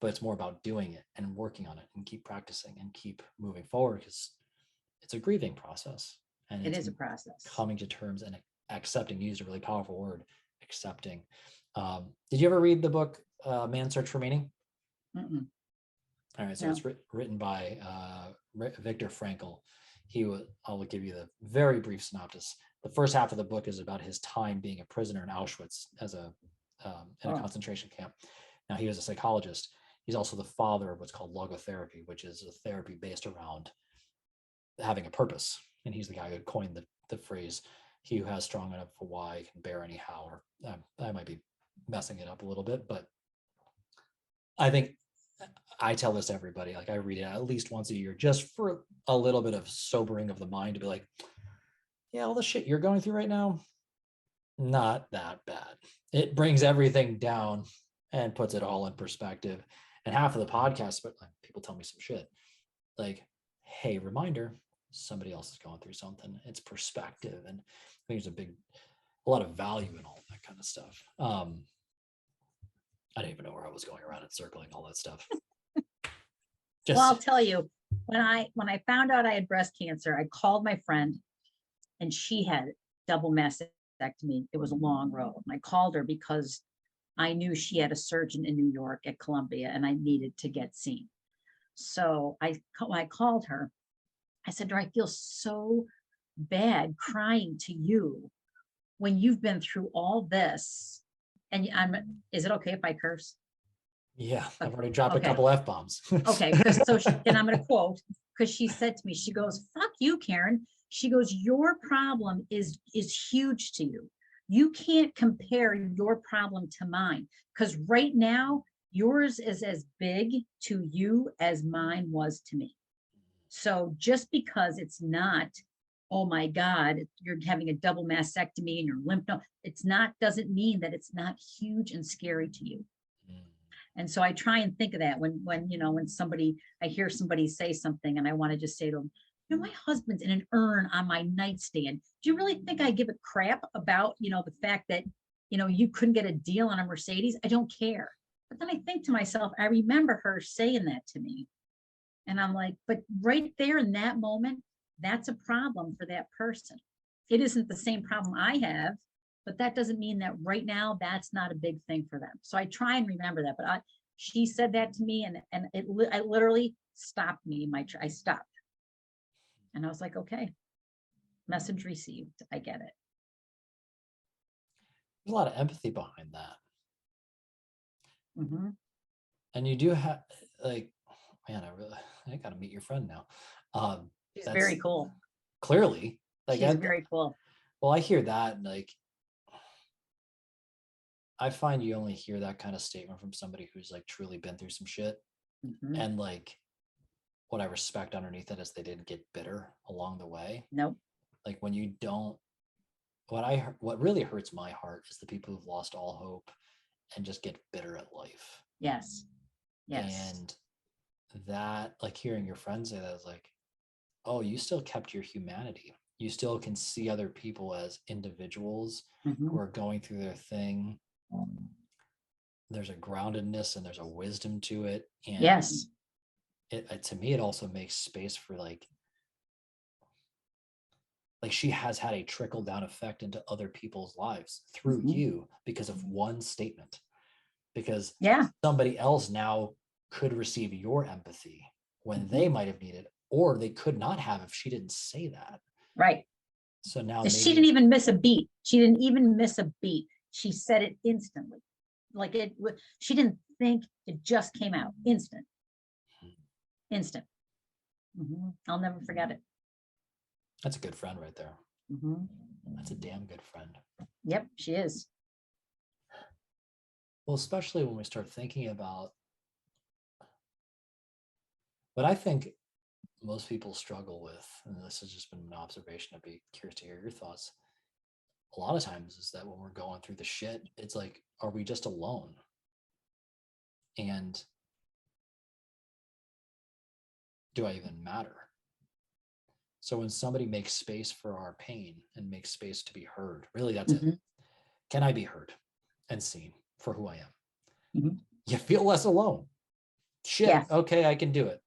Speaker 2: but it's more about doing it and working on it and keep practicing and keep moving forward, because it's a grieving process, and
Speaker 1: It
Speaker 2: it's
Speaker 1: is a process.
Speaker 2: coming to terms and accepting. You used a really powerful word, accepting. Did you ever read the book Man's Search for Meaning?
Speaker 1: Mm-mm.
Speaker 2: All right, so
Speaker 1: No.
Speaker 2: it's written by Viktor Frankl. I'll give you the very brief synopsis. The first half of the book is about his time being a prisoner in Auschwitz in a concentration camp. Now, he was a psychologist. He's also the father of what's called logotherapy, which is a therapy based around having a purpose. And he's the guy who coined the phrase, "He who has strong enough for why can bear any how." Or I might be messing it up a little bit, but I think I tell this to everybody. Like, I read it at least once a year, just for a little bit of sobering of the mind, to be like, yeah, all the shit you're going through right now, not that bad. It brings everything down and puts it all in perspective. And half of the podcast, but like, people tell me some shit. Like, hey, reminder, somebody else is going through something. It's perspective. And I think there's a lot of value in all that kind of stuff. I didn't even know where I was going around and circling all that stuff.
Speaker 1: Well, I'll tell you, when I found out I had breast cancer, I called my friend, and she had double mastectomy. It was a long road. And I called her because I knew she had a surgeon in New York at Columbia, and I needed to get seen. So when I called her, I said to her, I feel so bad crying to you when you've been through all this. And is it okay if I curse?
Speaker 2: Yeah, I've already dropped a
Speaker 1: Okay.
Speaker 2: couple F-bombs.
Speaker 1: Okay, because and I'm going to quote, because she said to me, she goes, "Fuck you, Karen." She goes, "Your problem is huge to you. You can't compare your problem to mine, because right now yours is as big to you as mine was to me. So just because it's not, oh my God, you're having a double mastectomy and your lymph node, doesn't mean that it's not huge and scary to you." And so I try and think of that when I hear somebody say something, and I want to just say to them, my husband's in an urn on my nightstand. Do you really think I give a crap about, the fact that, you couldn't get a deal on a Mercedes? I don't care. But then I think to myself, I remember her saying that to me. And I'm like, but right there in that moment, that's a problem for that person. It isn't the same problem I have, but that doesn't mean that right now that's not a big thing for them. So I try and remember that. But she said that to me, and I literally stopped me. I stopped, and I was like, okay, message received. I get it.
Speaker 2: There's a lot of empathy behind that.
Speaker 1: Mm-hmm.
Speaker 2: And you do have, like, man, I got to meet your friend now.
Speaker 1: She's very cool.
Speaker 2: Clearly, like,
Speaker 1: she's very cool.
Speaker 2: Well, I hear that, and like, I find you only hear that kind of statement from somebody who's like truly been through some shit.
Speaker 1: Mm-hmm.
Speaker 2: And like, what I respect underneath it is they didn't get bitter along the way.
Speaker 1: Nope.
Speaker 2: Like, when you don't, what really hurts my heart is the people who've lost all hope and just get bitter at life.
Speaker 1: Yes. Yes.
Speaker 2: And that, like, hearing your friend say that is like, oh, you still kept your humanity. You still can see other people as individuals
Speaker 1: Mm-hmm.
Speaker 2: who are going through their thing. There's a groundedness and there's a wisdom to it. And
Speaker 1: yes,
Speaker 2: to me, it also makes space for like like she has had a trickle down effect into other people's lives through
Speaker 1: Mhm.
Speaker 2: you because of one statement, because
Speaker 1: Yeah.
Speaker 2: somebody else now could receive your empathy when
Speaker 1: Mhm.
Speaker 2: they might have needed, or they could not have if she didn't say that.
Speaker 1: Right.
Speaker 2: So now
Speaker 1: She
Speaker 2: maybe,
Speaker 1: didn't even miss a beat. She didn't even miss a beat. She said it instantly. Like she didn't think, it just came out instant. I'll never forget it.
Speaker 2: that's a good friend right there.
Speaker 1: Mm-hmm.
Speaker 2: That's a damn good friend.
Speaker 1: Yep, she is.
Speaker 2: Well, especially when we start thinking about what I think most people struggle with, and this has just been an observation, I'd be curious to hear your thoughts. A lot of times is that when we're going through the shit, it's like, are we just alone? And do I even matter? So when somebody makes space for our pain and makes space to be heard, really that's it. Can I be heard and seen for who I am?
Speaker 1: Mm-hmm.
Speaker 2: You feel less alone. Shit,
Speaker 1: Yeah.
Speaker 2: okay, I can do it.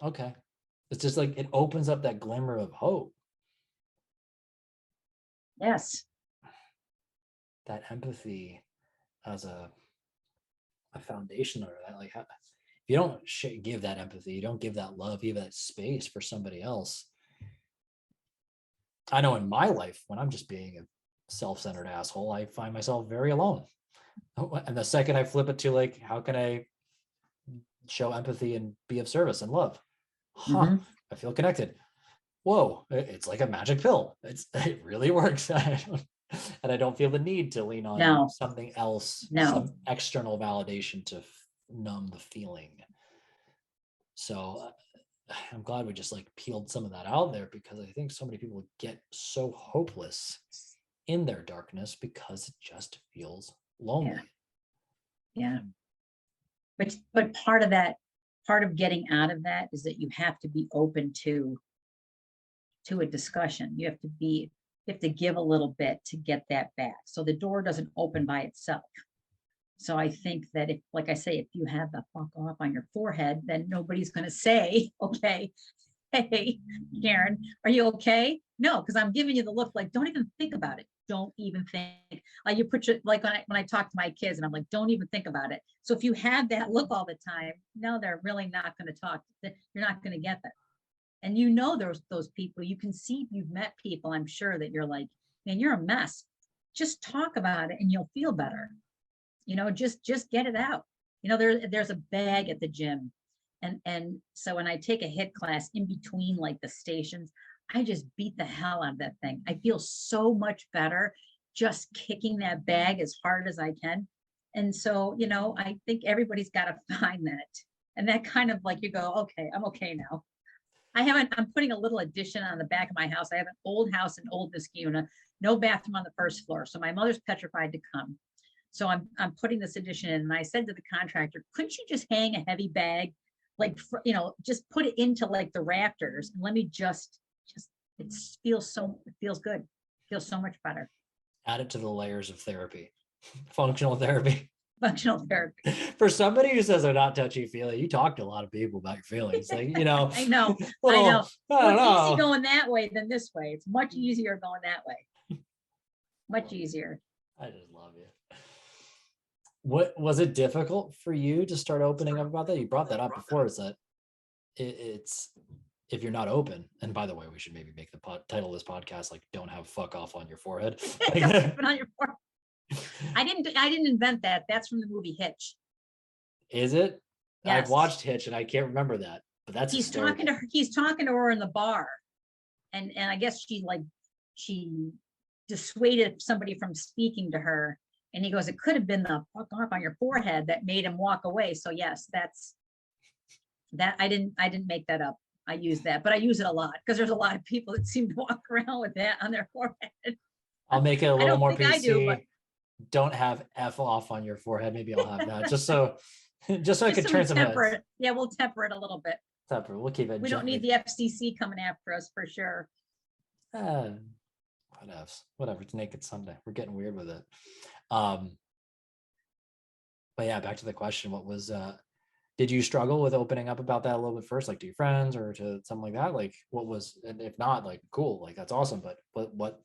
Speaker 2: Okay. It's just like it opens up that glimmer of hope.
Speaker 1: Yes.
Speaker 2: That empathy as a foundation or that, like, if you don't give that empathy, you don't give that love, you give that space for somebody else. I know in my life, when I'm just being a self-centered asshole, I find myself very alone. And the second I flip it to like, how can I show empathy and be of service and love?
Speaker 1: Mm-hmm.
Speaker 2: I feel connected. Whoa, it's like a magic pill. It really works. And I don't feel the need to lean on
Speaker 1: No.
Speaker 2: something else,
Speaker 1: No.
Speaker 2: some external validation to numb the feeling. So I'm glad we just like peeled some of that out there, because I think so many people get so hopeless in their darkness because it just feels lonely.
Speaker 1: Yeah. But part of that, part of getting out of that is that you have to be open to a discussion. You have to give a little bit to get that back. So the door doesn't open by itself. So I think that if, like I say, if you have the fuck off on your forehead, then nobody's going to say, okay, hey, Karen, are you okay? No, because I'm giving you the look like, don't even think about it. Don't even think. Like you put your, like when I talk to my kids and I'm like, don't even think about it. So if you have that look all the time, no, they're really not going to talk. You're not going to get that. And you know, there's those people, you can see, you've met people, I'm sure that you're like, man, you're a mess. Just talk about it and you'll feel better. Just get it out. There's a bag at the gym. And so when I take a HIIT class in between like the stations, I just beat the hell out of that thing. I feel so much better just kicking that bag as hard as I can. And so, I think everybody's got to find that. And that kind of like you go, okay, I'm okay now. I'm putting a little addition on the back of my house. I have an old house in Old Niskuna, no bathroom on the first floor. So my mother's petrified to come. So I'm putting this addition in. And I said to the contractor, couldn't you just hang a heavy bag, like, just put it into like the rafters and let me just, it feels good. It feels so much better.
Speaker 2: Add it to the layers of therapy, functional therapy.
Speaker 1: Functional therapy.
Speaker 2: For somebody who says they're not touchy feely, you talk to a lot of people about your feelings. Like,
Speaker 1: I know.
Speaker 2: I
Speaker 1: Well,
Speaker 2: don't
Speaker 1: it's easy
Speaker 2: know.
Speaker 1: going that way than this way. It's much easier going that way. Much easier.
Speaker 2: I just love you. What was it difficult for you to start opening up about that? You brought that up before. Is that it's if you're not open, and by the way, we should maybe make the title of this podcast like "Don't have fuck off on your forehead."
Speaker 1: On your forehead. I didn't invent that. That's from the movie Hitch.
Speaker 2: Is it?
Speaker 1: Yes.
Speaker 2: I've watched Hitch and I can't remember that, but that's
Speaker 1: he's talking to her in the bar, and I guess she dissuaded somebody from speaking to her, and he goes, it could have been the fuck off on your forehead that made him walk away. So yes, that's that. I didn't make that up. I use that, but I use it a lot because there's a lot of people that seem to walk around with that on their forehead.
Speaker 2: I'll make it a little more PC.
Speaker 1: I do, but
Speaker 2: don't have F off on your forehead. Maybe I'll have that just so I could turn some heads.
Speaker 1: Yeah, we'll temper it a little bit.
Speaker 2: We'll keep it.
Speaker 1: We don't need the FCC coming after us for sure.
Speaker 2: Whatever. It's Naked Sunday. We're getting weird with it. But yeah, back to the question. What was Did you struggle with opening up about that a little bit first, like to your friends or to something like that? Like what was, and if not, like, cool, like that's awesome. But what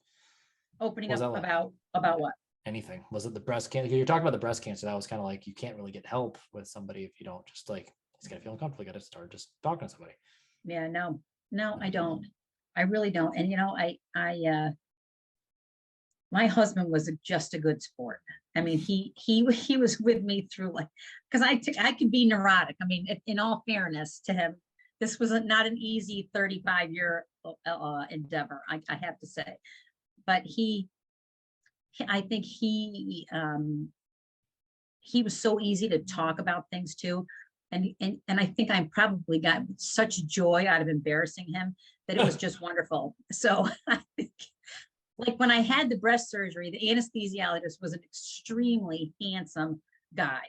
Speaker 1: Opening
Speaker 2: was
Speaker 1: up
Speaker 2: that like?
Speaker 1: about what?
Speaker 2: Anything? Was it the breast cancer? You're talking about the breast cancer. That was kind of like, you can't really get help with somebody if you don't just like, it's gonna feel uncomfortable. You got to start just talking to somebody.
Speaker 1: Yeah, no, I don't. I really don't. And my husband was just a good sport. I mean, he was with me through, like, because I could be neurotic. I mean, in all fairness to him, this was not an easy 35-year endeavor, I have to say. But I think he was so easy to talk about things too. And I think I probably got such joy out of embarrassing him that it was just wonderful. So I think, like, when I had the breast surgery, the anesthesiologist was an extremely handsome guy.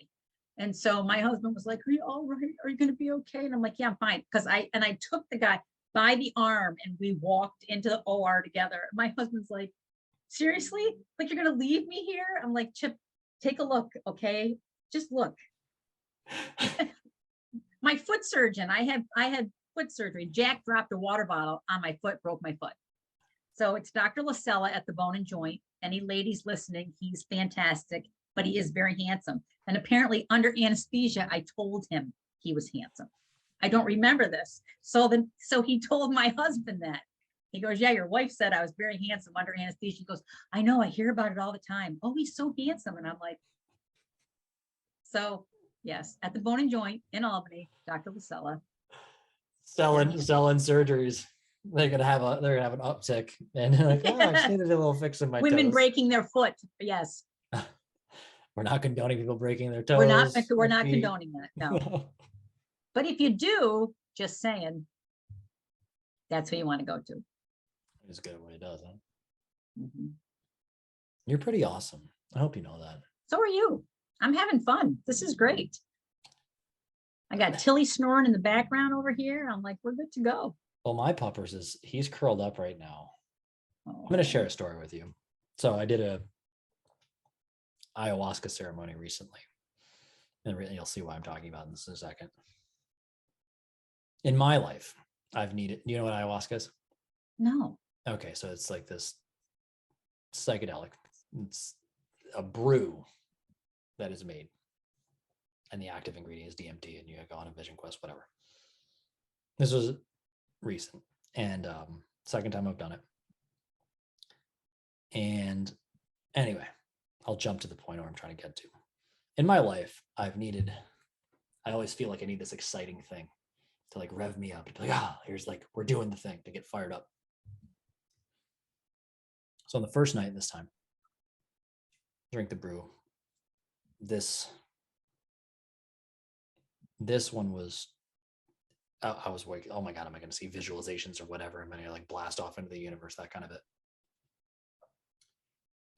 Speaker 1: And so my husband was like, "Are you all right? Are you going to be okay?" And I'm like, "Yeah, I'm fine." Because I took the guy by the arm and we walked into the OR together. My husband's like, "Seriously? Like, you're going to leave me here?" I'm like, "Chip, take a look, okay? Just look." My foot surgeon, I had foot surgery. Jack dropped a water bottle on my foot, broke my foot. So it's Dr. Lacella at the Bone and Joint. Any ladies listening, he's fantastic, but he is very handsome. And apparently under anesthesia, I told him he was handsome. I don't remember this. So he told my husband that. He goes, "Yeah, your wife said I was very handsome under anesthesia." He goes, "I know, I hear about it all the time. Oh, he's so handsome." And I'm like, so yes, at the Bone and Joint in Albany, Dr. Lacella.
Speaker 2: selling surgeries. They're gonna have an uptick, and like, oh, I just needed a little fix in my
Speaker 1: Women
Speaker 2: toes.
Speaker 1: breaking their foot. Yes.
Speaker 2: We're not condoning people breaking their toes.
Speaker 1: We're not condoning that. No. But if you do, just saying, that's who you want to go to.
Speaker 2: It's good at what he does, huh?
Speaker 1: Mm-hmm.
Speaker 2: You're pretty awesome. I hope you know that.
Speaker 1: So are you. I'm having fun. This is great. I got Tilly snoring in the background over here. I'm like, we're good to go.
Speaker 2: Well, my puppers he's curled up right now.
Speaker 1: Oh.
Speaker 2: I'm going to share a story with you. So I did a ayahuasca ceremony recently, and you'll see why I'm talking about this in a second. In my life, I've needed, you know what ayahuasca is?
Speaker 1: No.
Speaker 2: Okay, so it's like this psychedelic. It's a brew that is made, and the active ingredient is DMT, and you go on a vision quest, whatever. This was recent, and second time I've done it. And anyway, I'll jump to the point where I'm trying to get to. In my life, I always feel like I need this exciting thing to like rev me up, to be like, here's like, we're doing the thing, to get fired up. So on the first night this time, drink the brew. This one was, I was like, oh my God, am I going to see visualizations or whatever? I'm going to like blast off into the universe, that kind of it.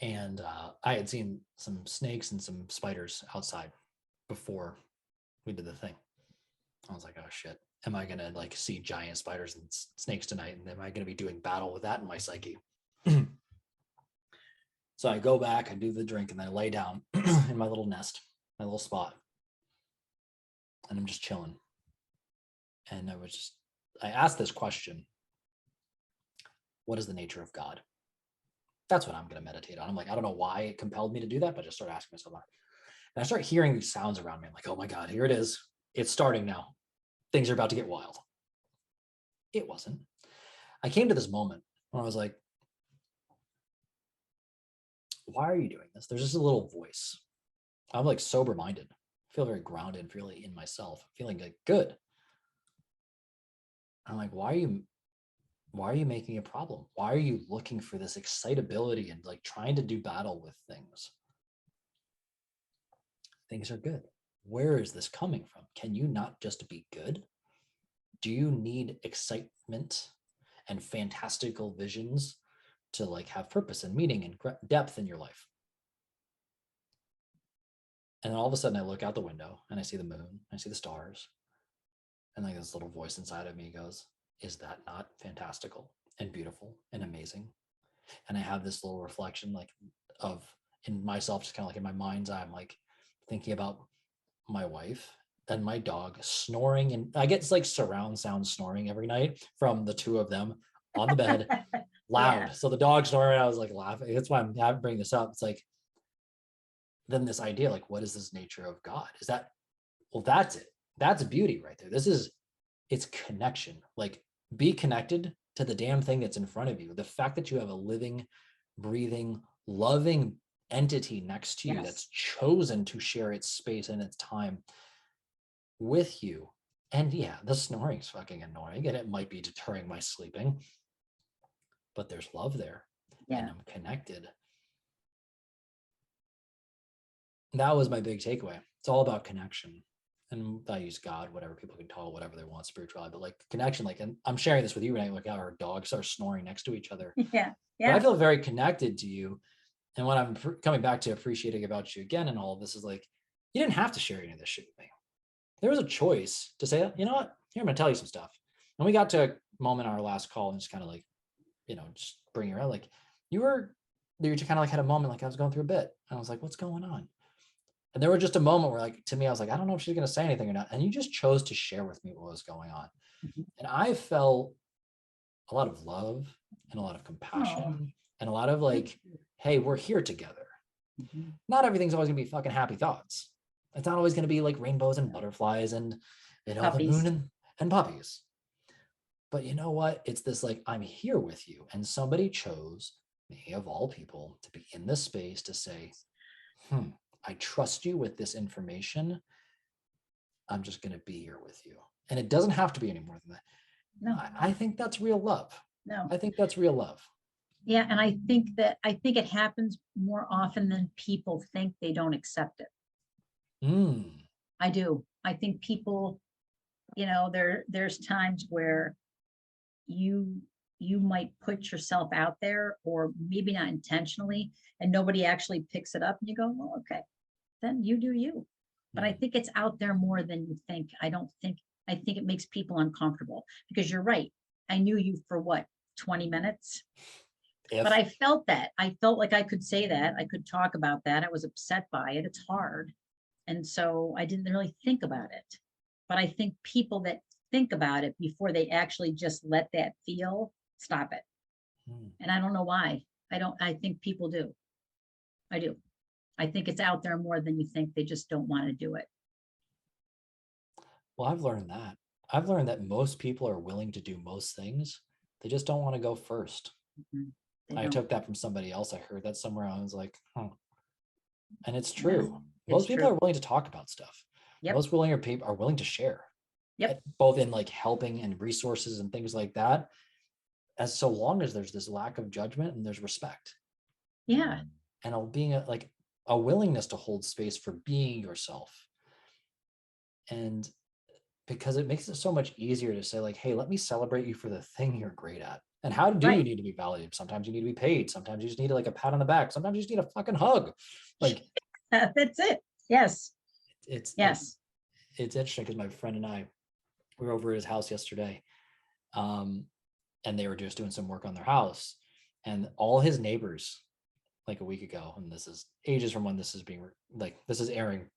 Speaker 2: And I had seen some snakes and some spiders outside before we did the thing. I was like, oh shit, am I going to like see giant spiders and snakes tonight? And am I going to be doing battle with that in my psyche? So I go back, I do the drink, and I lay down in my little nest, my little spot. And I'm just chilling. And I asked this question: what is the nature of God? That's what I'm going to meditate on. I'm like, I don't know why it compelled me to do that, but I just started asking myself that. And I start hearing these sounds around me. I'm like, oh my God, here it is. It's starting now. Things are about to get wild. It wasn't. I came to this moment when I was like, why are you doing this? There's just a little voice. I'm like sober minded. I feel very grounded, really in myself, feeling like good. I'm like, why are you making a problem? Why are you looking for this excitability and like trying to do battle with things? Things are good. Where is this coming from? Can you not just be good? Do you need excitement and fantastical visions to like have purpose and meaning and depth in your life? And then all of a sudden I look out the window and I see the moon, I see the stars. And like this little voice inside of me goes, is that not fantastical and beautiful and amazing? And I have this little reflection like in myself, just kind of like in my mind's eye, I'm like thinking about my wife and my dog snoring, and I get like surround sound snoring every night from the two of them on the bed, loud.
Speaker 1: Yeah.
Speaker 2: So the dog snoring, I was like laughing. That's why I'm bringing this up. It's like, then this idea, like, what is this nature of God? Is that, well, that's it. That's beauty right there. It's connection. Like, be connected to the damn thing that's in front of you. The fact that you have a living, breathing, loving entity next to you that's
Speaker 1: Yes.
Speaker 2: chosen to share its space and its time with you. And yeah, the snoring's fucking annoying and it might be deterring my sleeping, but there's love there and
Speaker 1: Yeah.
Speaker 2: I'm connected. That was my big takeaway. It's all about connection. And I use God, whatever people can call whatever they want, spirituality, but like connection, like, and I'm sharing this with you, right? Like our dogs are snoring next to each other,
Speaker 1: Yeah.
Speaker 2: but I
Speaker 1: Yeah.
Speaker 2: feel very connected to you. And what I'm coming back to appreciating about you again and all of this is like, you didn't have to share any of this shit with me. There was a choice to say, you know what, here, I'm gonna tell you some stuff. And we got to a moment on our last call and just kind of like, just bring her out. Like you just kind of like had a moment, like I was going through a bit. And I was like, what's going on? And there was just a moment where like, to me, I was like, I don't know if she's going to say anything or not. And you just chose to share with me what was going on.
Speaker 1: Mhm.
Speaker 2: And I felt a lot of love and a lot of
Speaker 1: Oh,
Speaker 2: compassion and a lot of
Speaker 1: thank
Speaker 2: like,
Speaker 1: you.
Speaker 2: hey, we're here together.
Speaker 1: Mhm.
Speaker 2: Not everything's always gonna be fucking happy thoughts. It's not always gonna be like rainbows and
Speaker 1: No.
Speaker 2: butterflies and the moon
Speaker 1: Puppies.
Speaker 2: and puppies. But you know what? It's this like, I'm here with you. And somebody chose me of all people to be in this space to say, I trust you with this information. I'm just gonna be here with you. And it doesn't have to be any more than that.
Speaker 1: No,
Speaker 2: I think that's real love.
Speaker 1: no.
Speaker 2: I think that's real love.
Speaker 1: Yeah. And I think it happens more often than people think. They don't accept it.
Speaker 2: Mm.
Speaker 1: I do. I think people, there's times where you you might put yourself out there or maybe not intentionally and nobody actually picks it up and you go, well, okay, then you do you. But I
Speaker 2: Mm.
Speaker 1: think it's out there more than you think. I think it makes people uncomfortable because you're right. I knew you for what, 20 minutes? But
Speaker 2: If
Speaker 1: I felt that. I felt like I could say that. I could talk about that. I was upset by it. It's hard. And so I didn't really think about it. But I think people that think about it before they actually just let that feel, stop it.
Speaker 2: mm.
Speaker 1: And I don't know why. I think people do. I do. I think it's out there more than you think. They just don't want to do it.
Speaker 2: Well, I've learned that. I've learned that most people are willing to do most things. They just don't want to go first.
Speaker 1: Mhm. They
Speaker 2: I
Speaker 1: don't.
Speaker 2: took that from somebody else. I heard that somewhere. I was like, huh. And it's
Speaker 1: Yeah,
Speaker 2: true.
Speaker 1: it's
Speaker 2: Most people are
Speaker 1: true.
Speaker 2: willing to talk about stuff.
Speaker 1: Yep.
Speaker 2: Most willing people are willing to share,
Speaker 1: Yep.
Speaker 2: both in like helping and resources and things like that. As so long as there's this lack of judgment and there's respect
Speaker 1: Yeah.
Speaker 2: and being like a willingness to hold space for being yourself. And because it makes it so much easier to say like, hey, let me celebrate you for the thing you're great at. And how do you
Speaker 1: Right.
Speaker 2: need to be validated? Sometimes you need to be paid. Sometimes you just need like a pat on the back. Sometimes you just need a fucking hug. Like
Speaker 1: That's it. Yes.
Speaker 2: it's it's
Speaker 1: Yes.
Speaker 2: it's interesting because my friend and I we were over at his house yesterday, and they were just doing some work on their house, and all his neighbors, like a week ago, and this is ages from when this is being like this is airing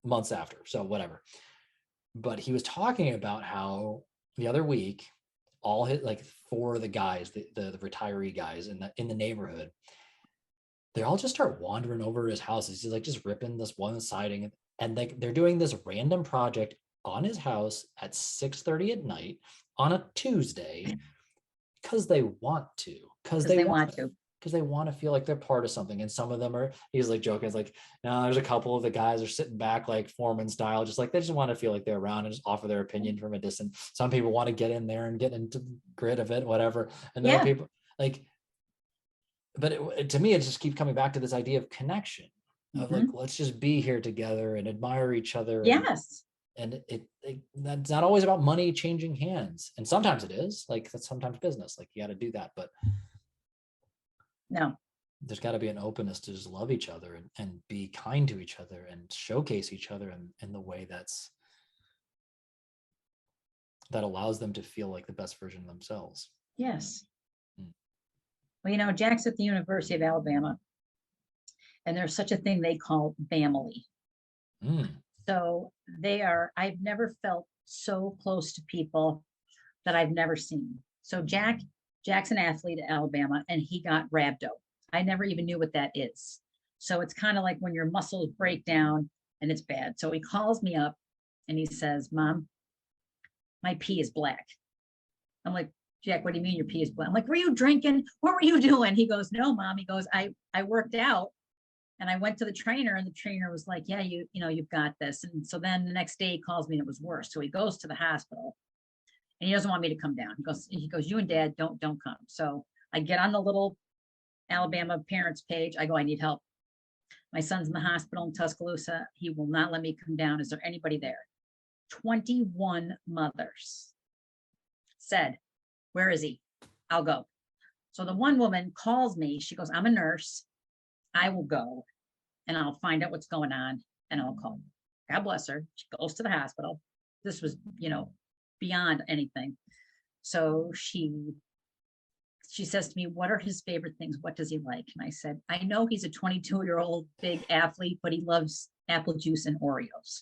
Speaker 2: months after, so whatever. But he was talking about how the other week, all his like four of the guys, the retiree guys in the neighborhood, they all just start wandering over his house. He's like just ripping this one siding, and they're doing this random project on his house at 6:30 at night on a Tuesday because they want to,
Speaker 1: Because they want to.
Speaker 2: because they want to feel like they're part of something. And some of them are, he's like joking, it's like, no, there's a couple of the guys are sitting back like foreman style, just like they just want to feel like they're around and just offer their opinion from a distance. Some people want to get in there and get into the grid of it, whatever. And there are
Speaker 1: Yeah.
Speaker 2: people like, but to me, it just keeps coming back to this idea of connection of like,
Speaker 1: Mhm.
Speaker 2: let's just be here together and admire each other.
Speaker 1: Yes.
Speaker 2: And that's not always about money changing hands. And sometimes it is, like that's sometimes business, like you got to do that. But
Speaker 1: No.
Speaker 2: there's got to be an openness to just love each other and be kind to each other and showcase each other in the way that allows them to feel like the best version of themselves.
Speaker 1: Yes.
Speaker 2: Mm.
Speaker 1: Well, Jack's at the University of Alabama, and there's such a thing they call family.
Speaker 2: Mm.
Speaker 1: So I've never felt so close to people that I've never seen. So Jack's an athlete at Alabama and he got rhabdo. I never even knew what that is. So it's kind of like when your muscles break down and it's bad. So he calls me up and he says, Mom, my pee is black. I'm like, Jack, what do you mean your pee is black? I'm like, were you drinking? What were you doing? He goes, no, Mom. He goes, I worked out and I went to the trainer and the trainer was like, yeah, you've got this. And so then the next day he calls me and it was worse. So he goes to the hospital and he doesn't want me to come down. He goes, you and Dad don't come. So I get on the little Alabama parents page. I go, I need help. My son's in the hospital in Tuscaloosa. He will not let me come down. Is there anybody there? 21 mothers said, where is he? I'll go. So the one woman calls me. She goes, I'm a nurse. I will go and I'll find out what's going on and I'll call. God bless her. She goes to the hospital. This was, beyond anything. So she says to me, what are his favorite things? What does he like? And I said, I know he's a 22-year-old big athlete, but he loves apple juice and Oreos.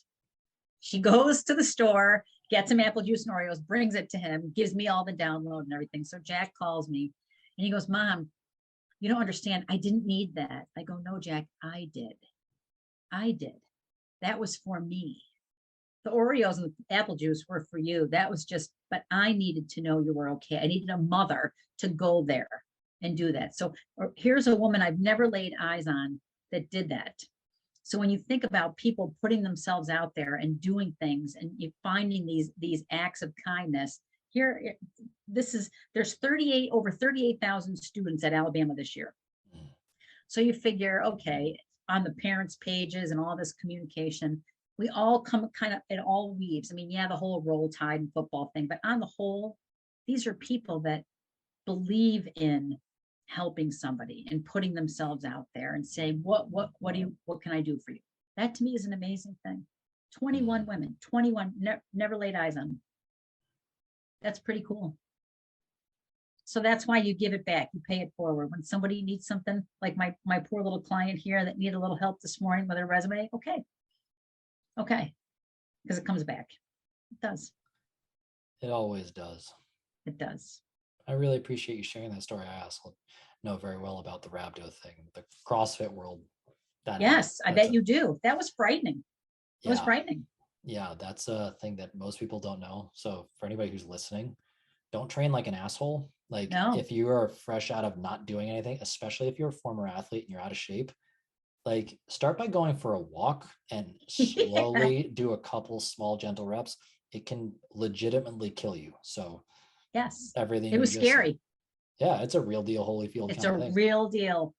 Speaker 1: She goes to the store, gets him apple juice and Oreos, brings it to him, gives me all the download and everything. So Jack calls me and he goes, Mom, you don't understand. I didn't need that. I go, no, Jack, I did. That was for me. The Oreos and the apple juice were for you. That was just, but I needed to know you were okay. I needed a mother to go there and do that. So here's a woman I've never laid eyes on that did that. So when you think about people putting themselves out there and doing things and you finding these acts of kindness, there's over 38,000 students at Alabama this year. So you figure, okay, on the parents' pages and all this communication, we all come kind of, it all weaves. I mean, yeah, the whole Roll Tide and football thing, but on the whole, these are people that believe in helping somebody and putting themselves out there and saying, what can I do for you? That to me is an amazing thing. 21 women, 21, never laid eyes on them. That's pretty cool. So that's why you give it back. You pay it forward. When somebody needs something, like my poor little client here that needed a little help this morning with her resume. Okay. Because it comes back. It does.
Speaker 2: It always does.
Speaker 1: It does.
Speaker 2: I really appreciate you sharing that story. I also know very well about the rhabdo thing, the CrossFit world.
Speaker 1: Yes, I bet you do. That was frightening. It was frightening.
Speaker 2: Yeah, that's a thing that most people don't know. So for anybody who's listening, don't train like an asshole. Like if you are fresh out of not doing anything, especially if you're a former athlete and you're out of shape, like start by going for a walk and slowly do a couple small gentle reps. It can legitimately kill you. So
Speaker 1: yes,
Speaker 2: everything.
Speaker 1: It was scary.
Speaker 2: Yeah, it's a real deal Holyfield.
Speaker 1: It's a real deal.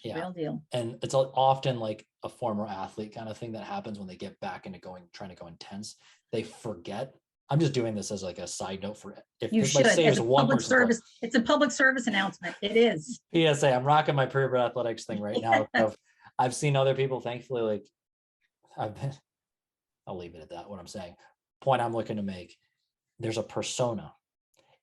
Speaker 2: Yeah.
Speaker 1: Real deal.
Speaker 2: And it's often like a former athlete kind of thing that happens when they get back into trying to go intense. They forget. I'm just doing this as like a side note for if
Speaker 1: you should.
Speaker 2: Say
Speaker 1: it's a public service. It's a public service announcement. It is.
Speaker 2: PSA. I'm rocking my Pure Athletics thing right now. I've seen other people, thankfully, like I'll leave it at that. What I'm saying. Point I'm looking to make. There's a persona.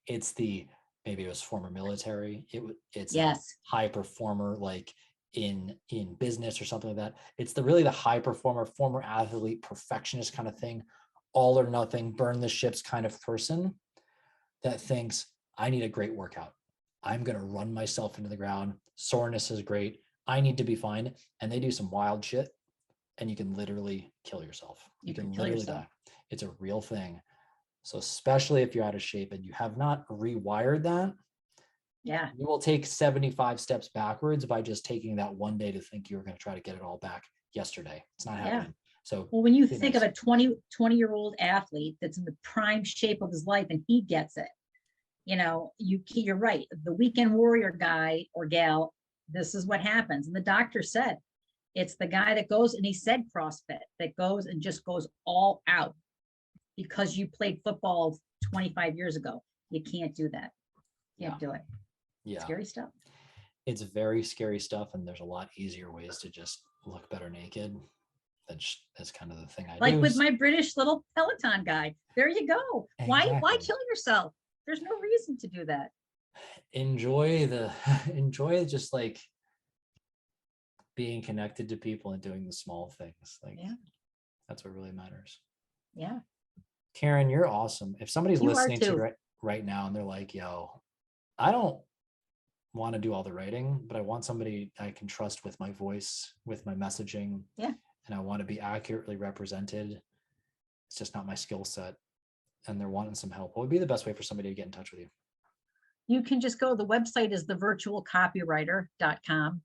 Speaker 2: It's maybe it was former military. It's a high performer, like in business or something like that. It's really the high performer, former athlete, perfectionist kind of thing, all or nothing, burn the ships kind of person that thinks, I need a great workout. I'm going to run myself into the ground. Soreness is great. I need to be fine. And they do some wild shit and you can literally kill yourself. You can literally die. It's a real thing. So especially if you're out of shape and you have not rewired that, you will take 75 steps backwards by just taking that one day to think you're going to try to get it all back yesterday. It's not happening. So
Speaker 1: when you think of a 20-year-old athlete that's in the prime shape of his life and he gets it, you're right. The weekend warrior guy or gal, this is what happens. And the doctor said, it's the guy that goes, and he said CrossFit, that goes and just goes all out because you played football 25 years ago. You can't do that. You can't do it.
Speaker 2: Yeah.
Speaker 1: Scary stuff.
Speaker 2: It's very scary stuff. And there's a lot easier ways to just look better naked. That's kind of the thing I do.
Speaker 1: Like with my British little Peloton guy. There you go.
Speaker 2: Exactly.
Speaker 1: Why kill yourself? There's no reason to do that.
Speaker 2: Enjoy just like being connected to people and doing the small things. Like That's what really matters.
Speaker 1: Yeah.
Speaker 2: Karen, you're awesome. If somebody's
Speaker 1: You are
Speaker 2: listening to
Speaker 1: too.
Speaker 2: right now and they're like, yo, I don't want to do all the writing, but I want somebody I can trust with my voice, with my messaging.
Speaker 1: Yeah.
Speaker 2: And I want to be accurately represented. It's just not my skill set. And they're wanting some help. What would be the best way for somebody to get in touch with you?
Speaker 1: You can just go, the website is thevirtualcopywriter.com.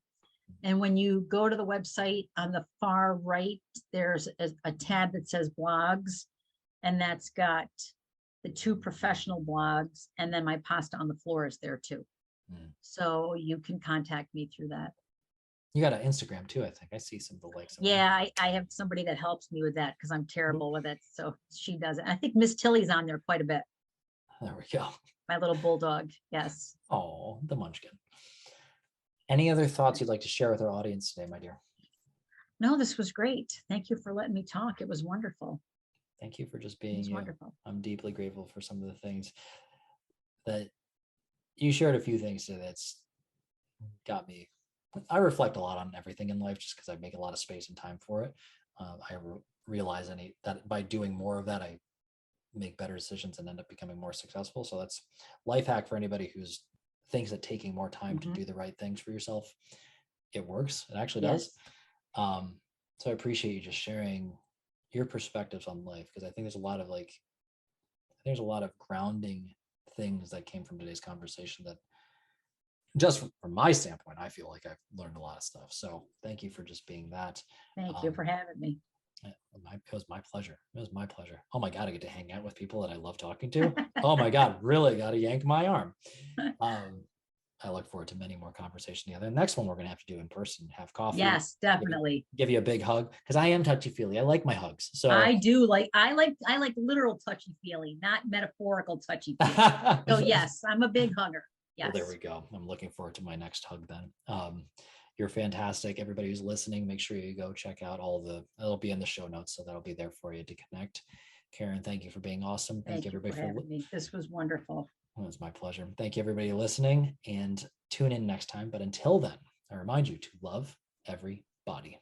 Speaker 1: And when you go to the website, on the far right, there's a tab that says blogs, and that's got the 2 professional blogs, and then my pasta on the floor is there too. So you can contact me through that.
Speaker 2: You got an Instagram too, I think. I see some of the likes.
Speaker 1: Yeah, I have somebody that helps me with that because I'm terrible with it. So she does it. I think Miss Tilly's on there quite a bit.
Speaker 2: There we go.
Speaker 1: My little bulldog. Yes.
Speaker 2: Oh, the munchkin. Any other thoughts you'd like to share with our audience today, my dear?
Speaker 1: No, this was great. Thank you for letting me talk. It was wonderful.
Speaker 2: Thank you for just being you.
Speaker 1: Wonderful.
Speaker 2: I'm deeply grateful for some of the things that you shared. A few things that's got me. I reflect a lot on everything in life just because I make a lot of space and time for it. I realize that by doing more of that, I make better decisions and end up becoming more successful. So that's life hack for anybody who's thinks that taking more time to do the right things for yourself, it works. It actually does. So I appreciate you just sharing your perspectives on life, because I think there's a lot of grounding things that came from today's conversation that, just from my standpoint, I feel like I've learned a lot of stuff. So thank you for just being that.
Speaker 1: Thank you for having me.
Speaker 2: It was my pleasure. It was my pleasure. Oh my God, I get to hang out with people that I love talking to. Oh my God, really got to yank my arm. I look forward to many more conversations together. The next one we're going to have to do in person, have coffee.
Speaker 1: Yes, definitely.
Speaker 2: Give you a big hug, because I am touchy-feely. I like my hugs. So
Speaker 1: I like literal touchy-feely, not metaphorical touchy-feely. So yes, I'm a big hugger. Yes.
Speaker 2: Well, there we go. I'm looking forward to my next hug then. You're fantastic. Everybody who's listening, make sure you go check out it'll be in the show notes, so that'll be there for you to connect. Karen, thank you for being awesome. Thank you everybody for
Speaker 1: having me. This was wonderful.
Speaker 2: Well, it was my pleasure. Thank you everybody listening, and tune in next time. But until then, I remind you to love everybody.